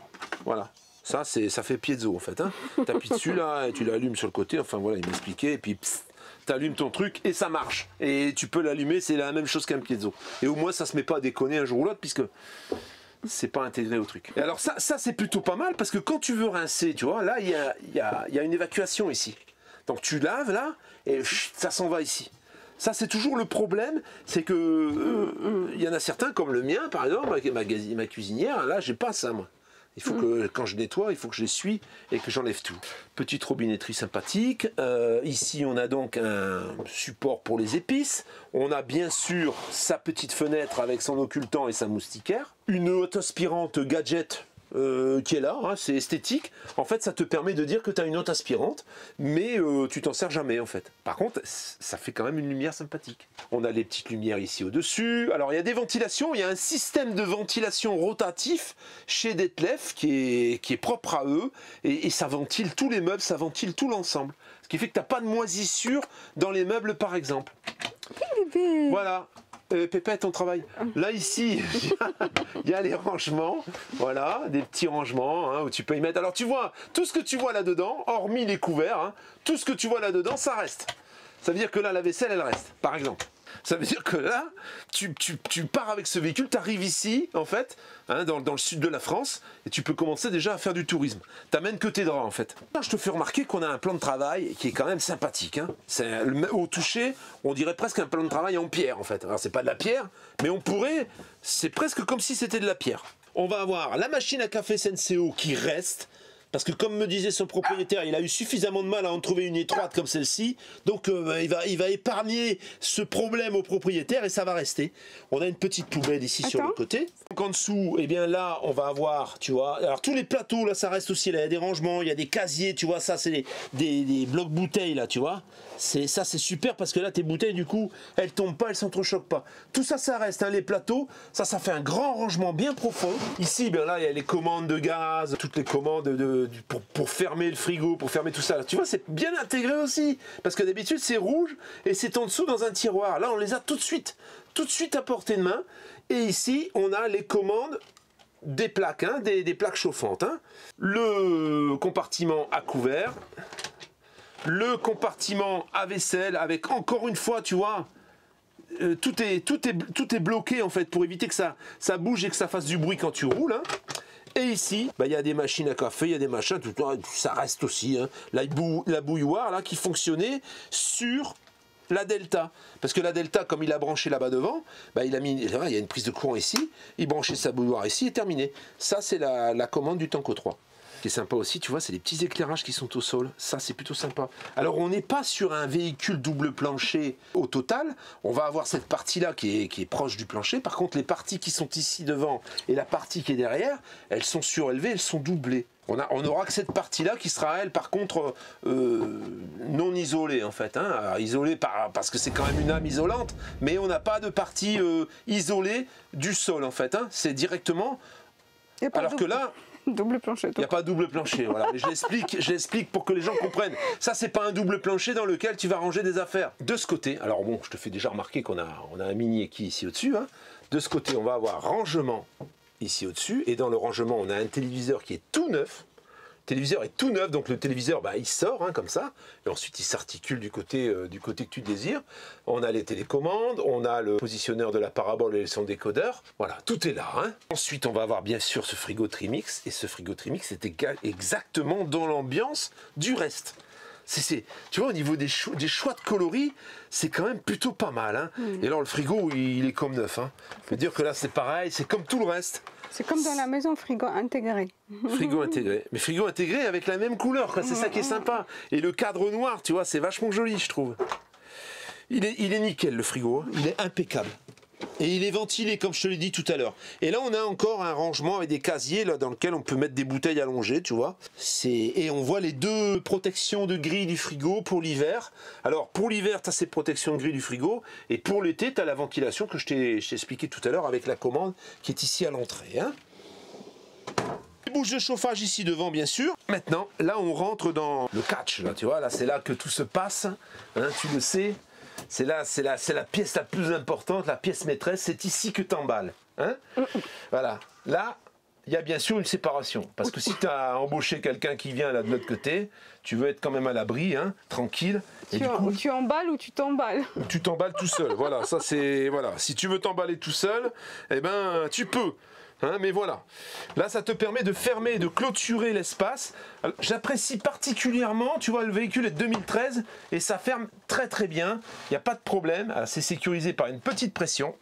Voilà, ça fait piezo en fait. Hein. Tu appuies dessus là et tu l'allumes sur le côté. Enfin voilà, il m'expliquait. Et puis tu allumes ton truc et ça marche. Et tu peux l'allumer, c'est la même chose qu'un piezo. Et au moins ça se met pas à déconner un jour ou l'autre puisque c'est pas intégré au truc. Et alors ça c'est plutôt pas mal parce que quand tu veux rincer, tu vois, là il y a une évacuation ici. Donc tu laves là et ça s'en va ici. Ça c'est toujours le problème, c'est que y en a certains comme le mien par exemple, ma cuisinière, là j'ai pas ça moi. Il faut que, quand je nettoie, il faut que je l'essuie et que j'enlève tout. Petite robinetterie sympathique. Ici, on a donc un support pour les épices. On a bien sûr sa petite fenêtre avec son occultant et sa moustiquaire. Une haute aspirante gadget qui est là, hein, c'est esthétique. En fait, ça te permet de dire que tu as une haute aspirante, mais tu t'en sers jamais en fait. Par contre, ça fait quand même une lumière sympathique. On a les petites lumières ici au-dessus. Alors, il y a des ventilations, il y a un système de ventilation rotatif chez Detlef qui est propre à eux, et ça ventile tous les meubles, ça ventile tout l'ensemble. Ce qui fait que tu n'as pas de moisissure dans les meubles, par exemple. Voilà. Pépette, on travaille. Là, ici, il y a les rangements. Voilà, des petits rangements hein, où tu peux y mettre. Alors, tu vois, tout ce que tu vois là-dedans, hormis les couverts, hein, tout ce que tu vois là-dedans, ça reste. Ça veut dire que là, la vaisselle, elle reste, par exemple. Ça veut dire que là, tu pars avec ce véhicule, tu arrives ici, en fait, hein, dans le sud de la France, et tu peux commencer déjà à faire du tourisme. Tu n'amènes que tes draps, en fait. Là, je te fais remarquer qu'on a un plan de travail qui est quand même sympathique. Hein. Au toucher, on dirait presque un plan de travail en pierre, en fait. Alors, c'est pas de la pierre, mais on pourrait... C'est presque comme si c'était de la pierre. On va avoir la machine à café Senseo qui reste... Parce que comme me disait son propriétaire, il a eu suffisamment de mal à en trouver une étroite comme celle-ci. Donc il va épargner ce problème au propriétaire et ça va rester. On a une petite poubelle ici sur le côté. Donc en dessous, eh bien là, on va avoir, tu vois, alors tous les plateaux, là, ça reste aussi, là, il y a des rangements, il y a des casiers, tu vois, ça c'est des blocs bouteilles, là, tu vois. Ça c'est super parce que là tes bouteilles du coup elles tombent pas, elles s'entrechoquent pas. Tout ça ça reste, hein, les plateaux, ça fait un grand rangement bien profond. Ici ben là il y a les commandes de gaz, toutes les commandes pour fermer le frigo, pour fermer tout ça. Tu vois c'est bien intégré aussi parce que d'habitude c'est rouge et c'est en dessous dans un tiroir. Là on les a tout de suite à portée de main. Et ici on a les commandes des plaques, hein, des plaques chauffantes. Hein. Le compartiment à couvert. Le compartiment à vaisselle avec encore une fois, tu vois, tout est bloqué en fait pour éviter que ça bouge et que ça fasse du bruit quand tu roules. Hein. Et ici, bah, y a des machines à café, il y a des machins, tout ça reste aussi. Hein. La bouilloire là qui fonctionnait sur la Delta. Parce que la Delta, comme il a branché là-bas devant, bah, il y a une prise de courant ici, il branchait sa bouilloire ici et terminé. Ça, c'est la commande du Tanko 3. Ce qui est sympa aussi, tu vois, c'est les petits éclairages qui sont au sol. Ça, c'est plutôt sympa. Alors, on n'est pas sur un véhicule double plancher au total. On va avoir cette partie-là qui est proche du plancher. Par contre, les parties qui sont ici devant et la partie qui est derrière, elles sont surélevées, elles sont doublées. On aura que cette partie-là qui sera, elle, par contre, non isolée, en fait. Hein. Alors, isolée parce que c'est quand même une âme isolante, mais on n'a pas de partie isolée du sol, en fait. Hein. C'est directement... Alors que là... Double plancher. Il n'y a pas double plancher, voilà. Mais je l'explique pour que les gens comprennent. Ça, c'est pas un double plancher dans lequel tu vas ranger des affaires. De ce côté, alors bon, je te fais déjà remarquer qu'on a un mini équi ici au-dessus. Hein. De ce côté, on va avoir rangement ici au-dessus. Et dans le rangement, on a un téléviseur qui est tout neuf. téléviseur est tout neuf, donc le téléviseur, bah, il sort hein, comme ça, et ensuite il s'articule du côté que tu désires. On a les télécommandes, on a le positionneur de la parabole et son décodeur. Voilà, tout est là. Hein. Ensuite, on va avoir bien sûr ce frigo Trimix, et ce frigo Trimix est exactement dans l'ambiance du reste. Tu vois, au niveau des choix de coloris, c'est quand même plutôt pas mal. Hein. Et alors, le frigo, il est comme neuf. Hein. Je veux dire que là, c'est pareil, c'est comme tout le reste. C'est comme dans la maison, frigo intégré. Frigo intégré. Mais frigo intégré avec la même couleur, c'est ça qui est sympa. Et le cadre noir, tu vois, c'est vachement joli, je trouve. Il est nickel, le frigo. Hein. Il est impeccable. Et il est ventilé, comme je te l'ai dit tout à l'heure. Et là, on a encore un rangement avec des casiers là, dans lequel on peut mettre des bouteilles allongées, tu vois. Et on voit les deux protections de grille du frigo pour l'hiver. Alors, pour l'hiver, tu as ces protections de grille du frigo. Et pour l'été, tu as la ventilation que je t'ai expliqué tout à l'heure avec la commande qui est ici à l'entrée. Hein. Les bouches de chauffage ici devant, bien sûr. Maintenant, là, on rentre dans le catch. Là, tu vois, là, c'est là que tout se passe. Hein, tu le sais. C'est la pièce la plus importante, la pièce maîtresse, c'est ici que tu emballes. Hein, voilà. Là, il y a bien sûr une séparation. Parce que si tu as embauché quelqu'un qui vient là de l'autre côté, tu veux être quand même à l'abri, hein, tranquille. Et tu emballes ou tu t'emballes. Tu t'emballes tout seul. Voilà, ça c'est. Voilà. Si tu veux t'emballer tout seul, eh ben tu peux. Hein, mais voilà, là ça te permet de fermer et de clôturer l'espace. J'apprécie particulièrement, tu vois, le véhicule est de 2013 et ça ferme très très bien, il n'y a pas de problème, c'est sécurisé par une petite pression.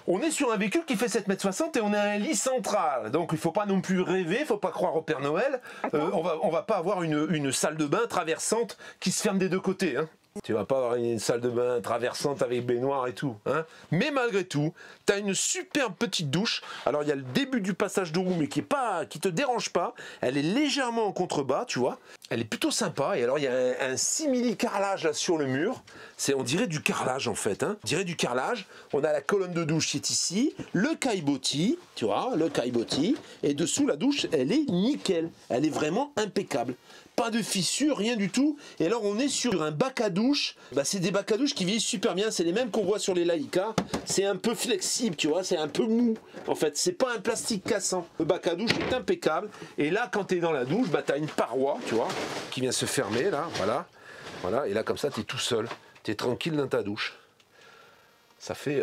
On est sur un véhicule qui fait 7,60 m et on a un lit central, donc il ne faut pas non plus rêver, il ne faut pas croire au Père Noël, on va pas avoir une salle de bain traversante qui se ferme des deux côtés. Hein. Tu vas pas avoir une salle de bain traversante avec baignoire et tout. Hein. Mais malgré tout, tu as une superbe petite douche. Alors il y a le début du passage de roue, mais qui te dérange pas. Elle est légèrement en contrebas, tu vois. Elle est plutôt sympa. Et alors il y a un simili-carrelage là sur le mur. On dirait du carrelage en fait. Hein. On dirait du carrelage. On a la colonne de douche qui est ici. Le caillebotis, tu vois, le caillebotis. Et dessous la douche, elle est nickel. Elle est vraiment impeccable. Pas de fissures, rien du tout. Et alors on est sur un bac à douche. Bah, c'est des bacs à douche qui vieillissent super bien. C'est les mêmes qu'on voit sur les Laika. C'est un peu flexible, tu vois. C'est un peu mou. En fait, c'est pas un plastique cassant. Le bac à douche est impeccable. Et là, quand tu es dans la douche, bah, tu as une paroi, tu vois, qui vient se fermer là. Voilà. Voilà. Et là, comme ça, tu es tout seul. Tu es tranquille dans ta douche. Ça fait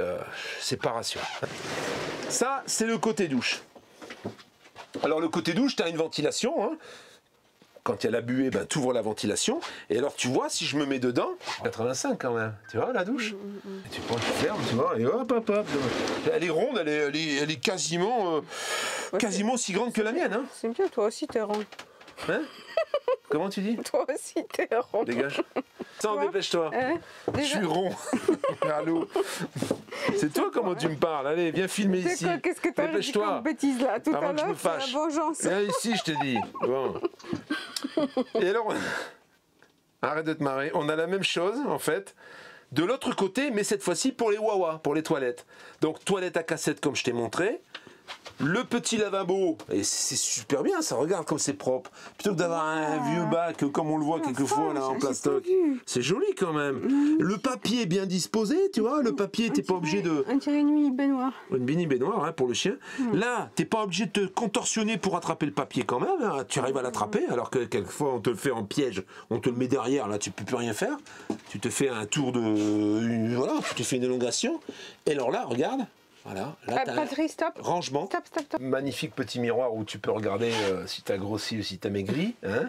séparation. Ça, c'est le côté douche. Alors, le côté douche, tu as une ventilation, hein. Quand il y a la buée, ben, tu ouvres la ventilation. Et alors, tu vois, si je me mets dedans, 85 quand même. Tu vois, la douche. Et tu prends, tu fermes, tu vois, et hop, hop, hop. Elle est ronde, elle est quasiment aussi grande que la mienne. Hein. C'est bien, toi aussi, t'es rond. Hein? Comment tu dis? Toi aussi, t'es rond. Dégage. Attends, dépêche-toi. Je suis rond. Allô. C'est toi comment tu me parles. Allez, viens filmer ici. Qu'est-ce que t'as dit comme bêtise là tout à l'heure? C'est la vengeance. Viens ici, je te dis. Bon. Et alors, arrête de te marrer. On a la même chose, en fait, de l'autre côté, mais cette fois-ci pour les Wawa, pour les toilettes. Donc, toilette à cassette, comme je t'ai montré. Le petit lavabo, et c'est super bien, ça, regarde comme c'est propre. Plutôt que d'avoir un vieux bac, comme on le voit quelquefois là en plastoc. C'est joli quand même. Le papier bien disposé, tu vois, le papier, t'es pas obligé de... On dirait une mini baignoire. Une mini baignoire, hein, pour le chien. Là, t'es pas obligé de te contorsionner pour attraper le papier quand même. Hein. Tu arrives à l'attraper, alors que quelquefois on te le fait en piège, on te le met derrière, là tu peux plus rien faire. Tu te fais un tour de... Voilà, tu te fais une élongation. Et alors là, regarde. Voilà, là Patrick, stop. Rangement. Stop. Magnifique petit miroir où tu peux regarder si tu as grossi ou si tu as maigri. Hein.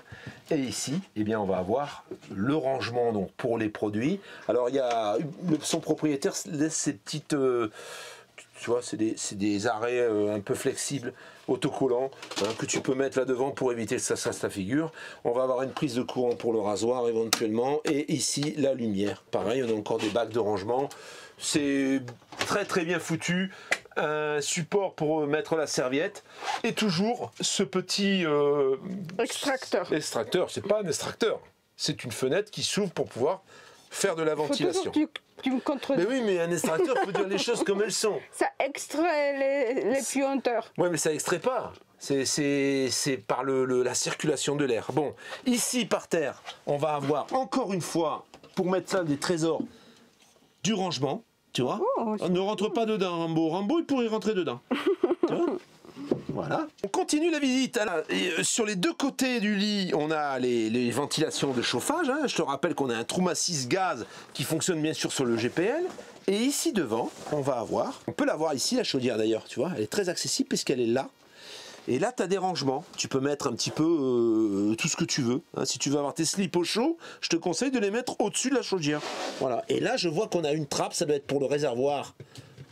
Et ici, eh bien, on va avoir le rangement donc, pour les produits. Alors, il y a son propriétaire laisse ces petites... tu vois, c'est des arrêts un peu flexibles, autocollants, hein, que tu peux mettre là devant pour éviter que ça se fasse ta figure. On va avoir une prise de courant pour le rasoir éventuellement. Et ici, la lumière. Pareil, on a encore des bacs de rangement. C'est très très bien foutu, un support pour mettre la serviette et toujours ce petit extracteur. C'est pas un extracteur, c'est une fenêtre qui s'ouvre pour pouvoir faire de la ventilation. Tu me contredis. Mais oui, mais un extracteur, il faut dire les choses comme elles sont. Ça extrait les puanteurs. Oui, mais ça extrait pas. C'est par la circulation de l'air. Bon, ici par terre, on va avoir encore une fois, pour mettre ça des trésors, du rangement. Tu vois, on ne rentre pas dedans, Rambo. Rambo, il pourrait rentrer dedans. Tu vois, Voilà. On continue la visite. Alors, sur les deux côtés du lit, on a les ventilations de chauffage. Hein. Je te rappelle qu'on a un Truma 6 gaz qui fonctionne bien sûr sur le GPL. Et ici devant, on peut la voir ici, la chaudière d'ailleurs, tu vois. Elle est très accessible puisqu'elle est là. Et là, tu as des rangements. Tu peux mettre un petit peu tout ce que tu veux. Hein. Si tu veux avoir tes slips au chaud, je te conseille de les mettre au-dessus de la chaudière. Voilà. Et là, je vois qu'on a une trappe. Ça doit être pour le réservoir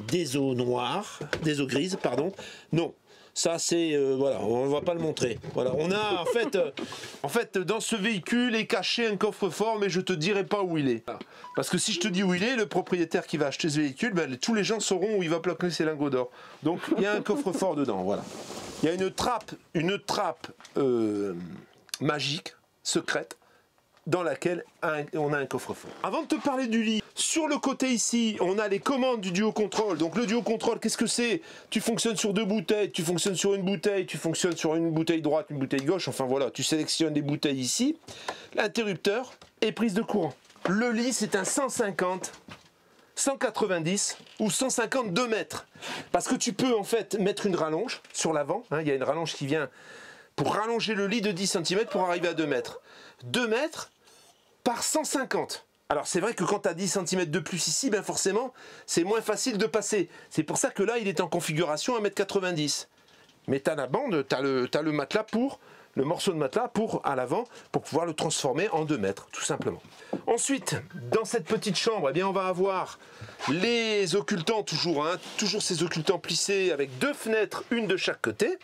des eaux noires, des eaux grises, pardon. Non. Ça, c'est... voilà, on ne va pas le montrer. Voilà, on a, en fait, dans ce véhicule est caché un coffre-fort, mais je ne te dirai pas où il est. Parce que si je te dis où il est, le propriétaire qui va acheter ce véhicule, ben, tous les gens sauront où il va plaquer ses lingots d'or. Donc, il y a un coffre-fort dedans, voilà. Il y a une trappe magique, secrète, dans laquelle on a un coffre-fort. Avant de te parler du lit, sur le côté ici, on a les commandes du duo contrôle. Donc le duo contrôle, qu'est-ce que c'est? Tu fonctionnes sur deux bouteilles, tu fonctionnes sur une bouteille, tu fonctionnes sur une bouteille droite, une bouteille gauche. Enfin voilà, tu sélectionnes des bouteilles ici, l'interrupteur et prise de courant. Le lit, c'est un 150, 190 ou 152 mètres. Parce que tu peux en fait mettre une rallonge sur l'avant. Hein, il y a une rallonge qui vient pour rallonger le lit de 10 cm pour arriver à 2 mètres. 2 mètres par 150. Alors c'est vrai que quand tu as 10 cm de plus ici, ben forcément, c'est moins facile de passer. C'est pour ça que là, il est en configuration 1,90 m. Mais tu as la bande, tu as le matelas pour, le morceau de matelas pour, à l'avant, pour pouvoir le transformer en 2 mètres, tout simplement. Ensuite, dans cette petite chambre, eh bien, on va avoir les occultants, toujours ces occultants plissés avec 2 fenêtres, une de chaque côté.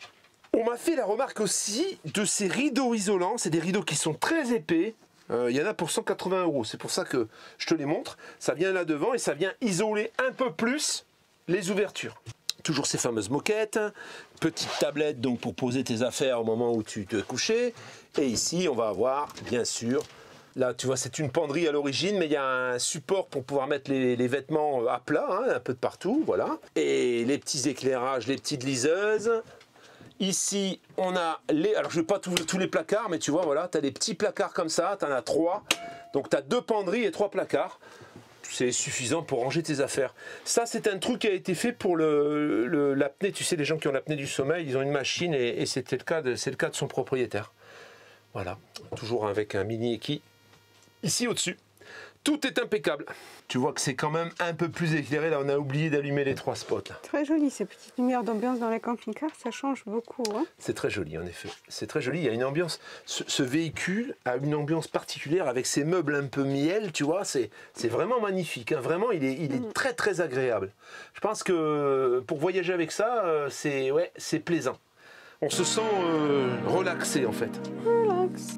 On m'a fait la remarque aussi de ces rideaux isolants. C'est des rideaux qui sont très épais. Il y en a pour 180 €. C'est pour ça que je te les montre. Ça vient là devant et ça vient isoler un peu plus les ouvertures. Toujours ces fameuses moquettes. Petite tablette donc pour poser tes affaires au moment où tu te couches. Et ici, on va avoir, bien sûr, là tu vois, c'est une penderie à l'origine, mais il y a un support pour pouvoir mettre les vêtements à plat, hein, un peu de partout. Voilà. Et les petits éclairages, les petites liseuses. Ici, on a les... Alors, je ne vais pas t'ouvrir tous les placards, mais tu vois, voilà, tu as des petits placards comme ça, tu en as 3. Donc, tu as 2 penderies et 3 placards. C'est suffisant pour ranger tes affaires. Ça, c'est un truc qui a été fait pour l'apnée. Tu sais, les gens qui ont l'apnée du sommeil, ils ont une machine et c'est le cas de son propriétaire. Voilà, toujours avec un mini équi ici au-dessus. Tout est impeccable. Tu vois que c'est quand même un peu plus éclairé. Là, on a oublié d'allumer les 3 spots. Là. Très joli, ces petites lumières d'ambiance dans les camping-cars, ça change beaucoup. Hein. C'est très joli, en effet. C'est très joli. Il y a une ambiance. Ce véhicule a une ambiance particulière avec ses meubles un peu miel, tu vois. C'est vraiment magnifique. Hein. Vraiment, il est très, très agréable. Je pense que pour voyager avec ça, c'est plaisant. On se sent relaxé, en fait. Relax.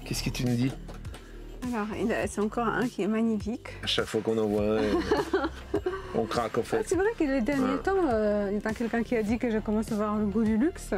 Qu'est-ce que tu nous dis? Alors, c'est encore un qui est magnifique. À chaque fois qu'on en voit un... on craque en fait. C'est vrai que les derniers temps, il y a quelqu'un qui a dit que je commence à avoir le goût du luxe.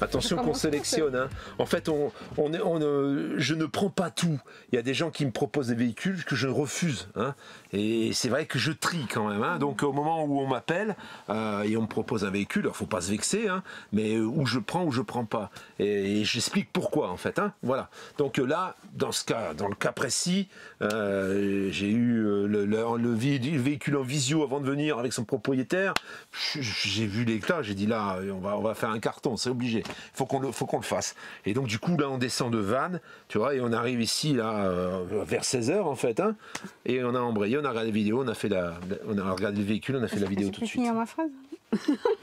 Attention qu'on sélectionne. Hein. En fait, je ne prends pas tout. Il y a des gens qui me proposent des véhicules que je refuse. Hein. Et c'est vrai que je trie quand même. Hein. Donc au moment où on m'appelle et on me propose un véhicule, alors faut pas se vexer, hein, mais où je prends ou je prends pas. Et j'explique pourquoi en fait. Hein. Voilà. Donc là, dans le cas précis, j'ai eu le véhicule en visio avant de venir avec son propriétaire. J'ai vu l'éclat, j'ai dit là, on va faire un carton, c'est obligé. Faut qu'on le fasse. Et donc du coup là, on descend de Vannes, tu vois, et on arrive ici là vers 16h en fait, hein, et on a embrayé, on a regardé la vidéo, on a regardé le véhicule, on a fait la vidéo tout de suite. Finir ma phrase.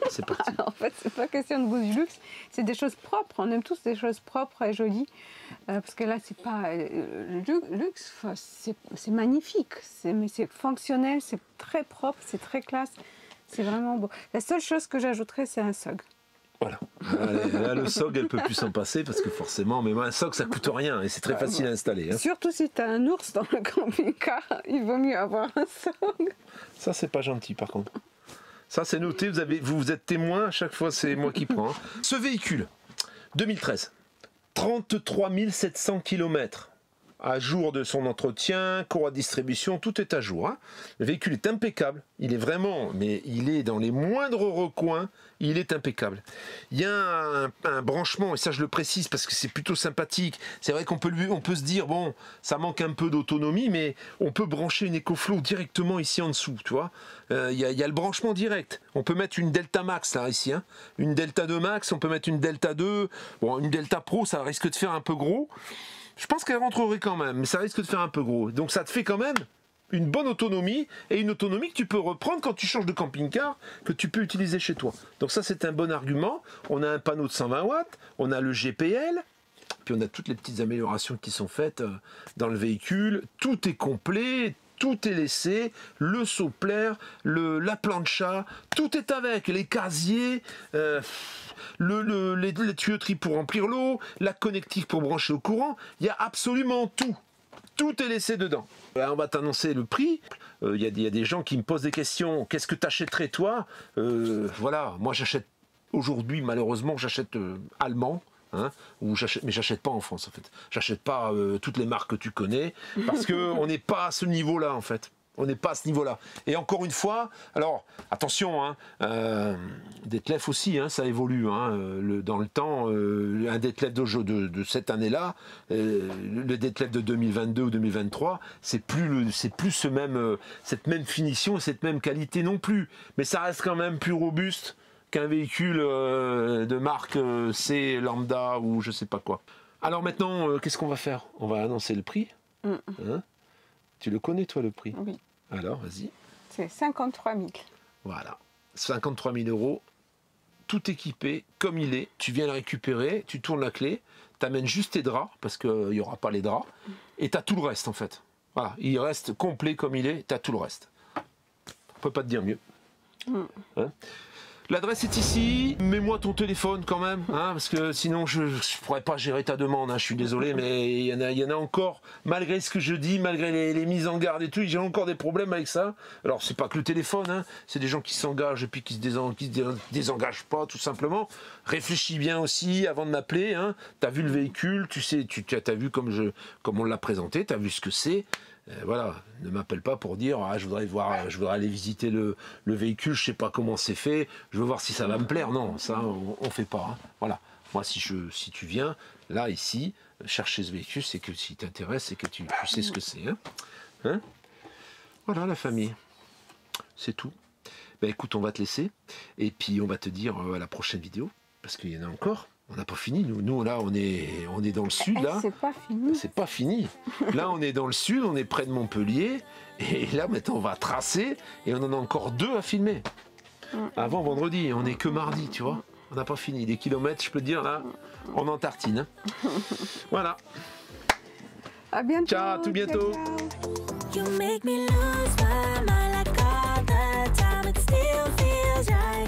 C'est parti. Alors, en fait, c'est pas question de goût du luxe, c'est des choses propres. On aime tous des choses propres et jolies, parce que là, c'est pas le luxe, c'est magnifique, mais c'est fonctionnel, c'est très propre, c'est très classe, c'est vraiment beau. La seule chose que j'ajouterais, c'est un SOG. Voilà. Là, le SOG, elle peut plus s'en passer parce que forcément, mais un SOG, ça coûte rien et c'est très facile à installer. Hein. Surtout si tu as un ours dans le camping-car, il vaut mieux avoir un SOG. Ça, c'est pas gentil par contre. Ça, c'est noté, vous êtes témoin, à chaque fois, c'est moi qui prends. Hein. Ce véhicule, 2013, 33 700 km. À jour de son entretien, courroie de distribution, tout est à jour. Hein. Le véhicule est impeccable, il est vraiment, mais il est dans les moindres recoins, il est impeccable. Il y a un branchement, et ça je le précise parce que c'est plutôt sympathique. C'est vrai qu'on peut se dire, bon, ça manque un peu d'autonomie, mais on peut brancher une EcoFlow directement ici en dessous, tu vois. Il y a le branchement direct. On peut mettre une Delta Max là, ici, hein. Une Delta 2 Max, on peut mettre une Delta 2, bon, une Delta Pro, ça risque de faire un peu gros. Je pense qu'elle rentrerait quand même, mais ça risque de faire un peu gros. Donc ça te fait quand même une bonne autonomie, et une autonomie que tu peux reprendre quand tu changes de camping-car, que tu peux utiliser chez toi. Donc ça, c'est un bon argument. On a un panneau de 120 watts, on a le GPL, puis on a toutes les petites améliorations qui sont faites dans le véhicule. Tout est complet, tout est laissé, le soplaire, la plancha, tout est avec, les casiers, les tuyauteries pour remplir l'eau, la connectique pour brancher au courant, il y a absolument tout. Tout est laissé dedans. On va t'annoncer le prix. Il y a des gens qui me posent des questions. Qu'est-ce que tu achèterais toi? Voilà, moi j'achète aujourd'hui, malheureusement, j'achète allemand. Hein, mais j'achète pas en France en fait. J'achète pas toutes les marques que tu connais parce qu'on n'est pas à ce niveau-là en fait. On n'est pas à ce niveau-là. Et encore une fois, alors attention, hein, Detlef aussi, hein, ça évolue hein, dans le temps. Un Detlef de cette année-là, le Detlef de 2022 ou 2023, c'est plus cette même finition, cette même qualité non plus. Mais ça reste quand même plus robuste qu'un véhicule de marque C, lambda ou je sais pas quoi. Alors maintenant, qu'est-ce qu'on va faire? On va annoncer le prix. Hein? Tu le connais toi le prix? Oui. Alors, vas-y. C'est 53 000. Voilà, 53 000 €, tout équipé, comme il est. Tu viens le récupérer, tu tournes la clé, tu amènes juste tes draps, parce qu'il n'y aura pas les draps, et tu as tout le reste en fait. Voilà, il reste complet comme il est, tu as tout le reste. On ne peut pas te dire mieux. Hein? L'adresse est ici, mets-moi ton téléphone quand même, hein, parce que sinon je ne pourrais pas gérer ta demande, hein, je suis désolé, mais il y en a encore, malgré ce que je dis, malgré les mises en garde et tout, j'ai encore des problèmes avec ça. Alors c'est pas que le téléphone, hein, c'est des gens qui s'engagent et puis qui se désengagent pas tout simplement. Réfléchis bien aussi avant de m'appeler, hein. Tu as vu le véhicule, tu sais, tu as vu comme on l'a présenté, tu as vu ce que c'est. Voilà, ne m'appelle pas pour dire je voudrais aller visiter le véhicule, je sais pas comment c'est fait, je veux voir si ça va me plaire. Non, ça on fait pas. Hein. Voilà, moi si tu viens là ici chercher ce véhicule, c'est que si t'intéresse, c'est que tu sais ce que c'est. Hein. Hein? Voilà la famille, c'est tout. Ben écoute, on va te laisser et puis on va te dire à la prochaine vidéo parce qu'il y en a encore. On n'a pas fini, nous là on est dans le sud là. C'est pas fini. C'est pas fini. Là on est dans le sud, on est près de Montpellier et là maintenant on va tracer et on en a encore 2 à filmer. Avant vendredi, on n'est que mardi, tu vois. On n'a pas fini. Des kilomètres, je peux te dire là, on en tartine. Hein. Voilà. À bientôt. Ciao, à tout bientôt. You make me lose my mind like all the time. It still feels right.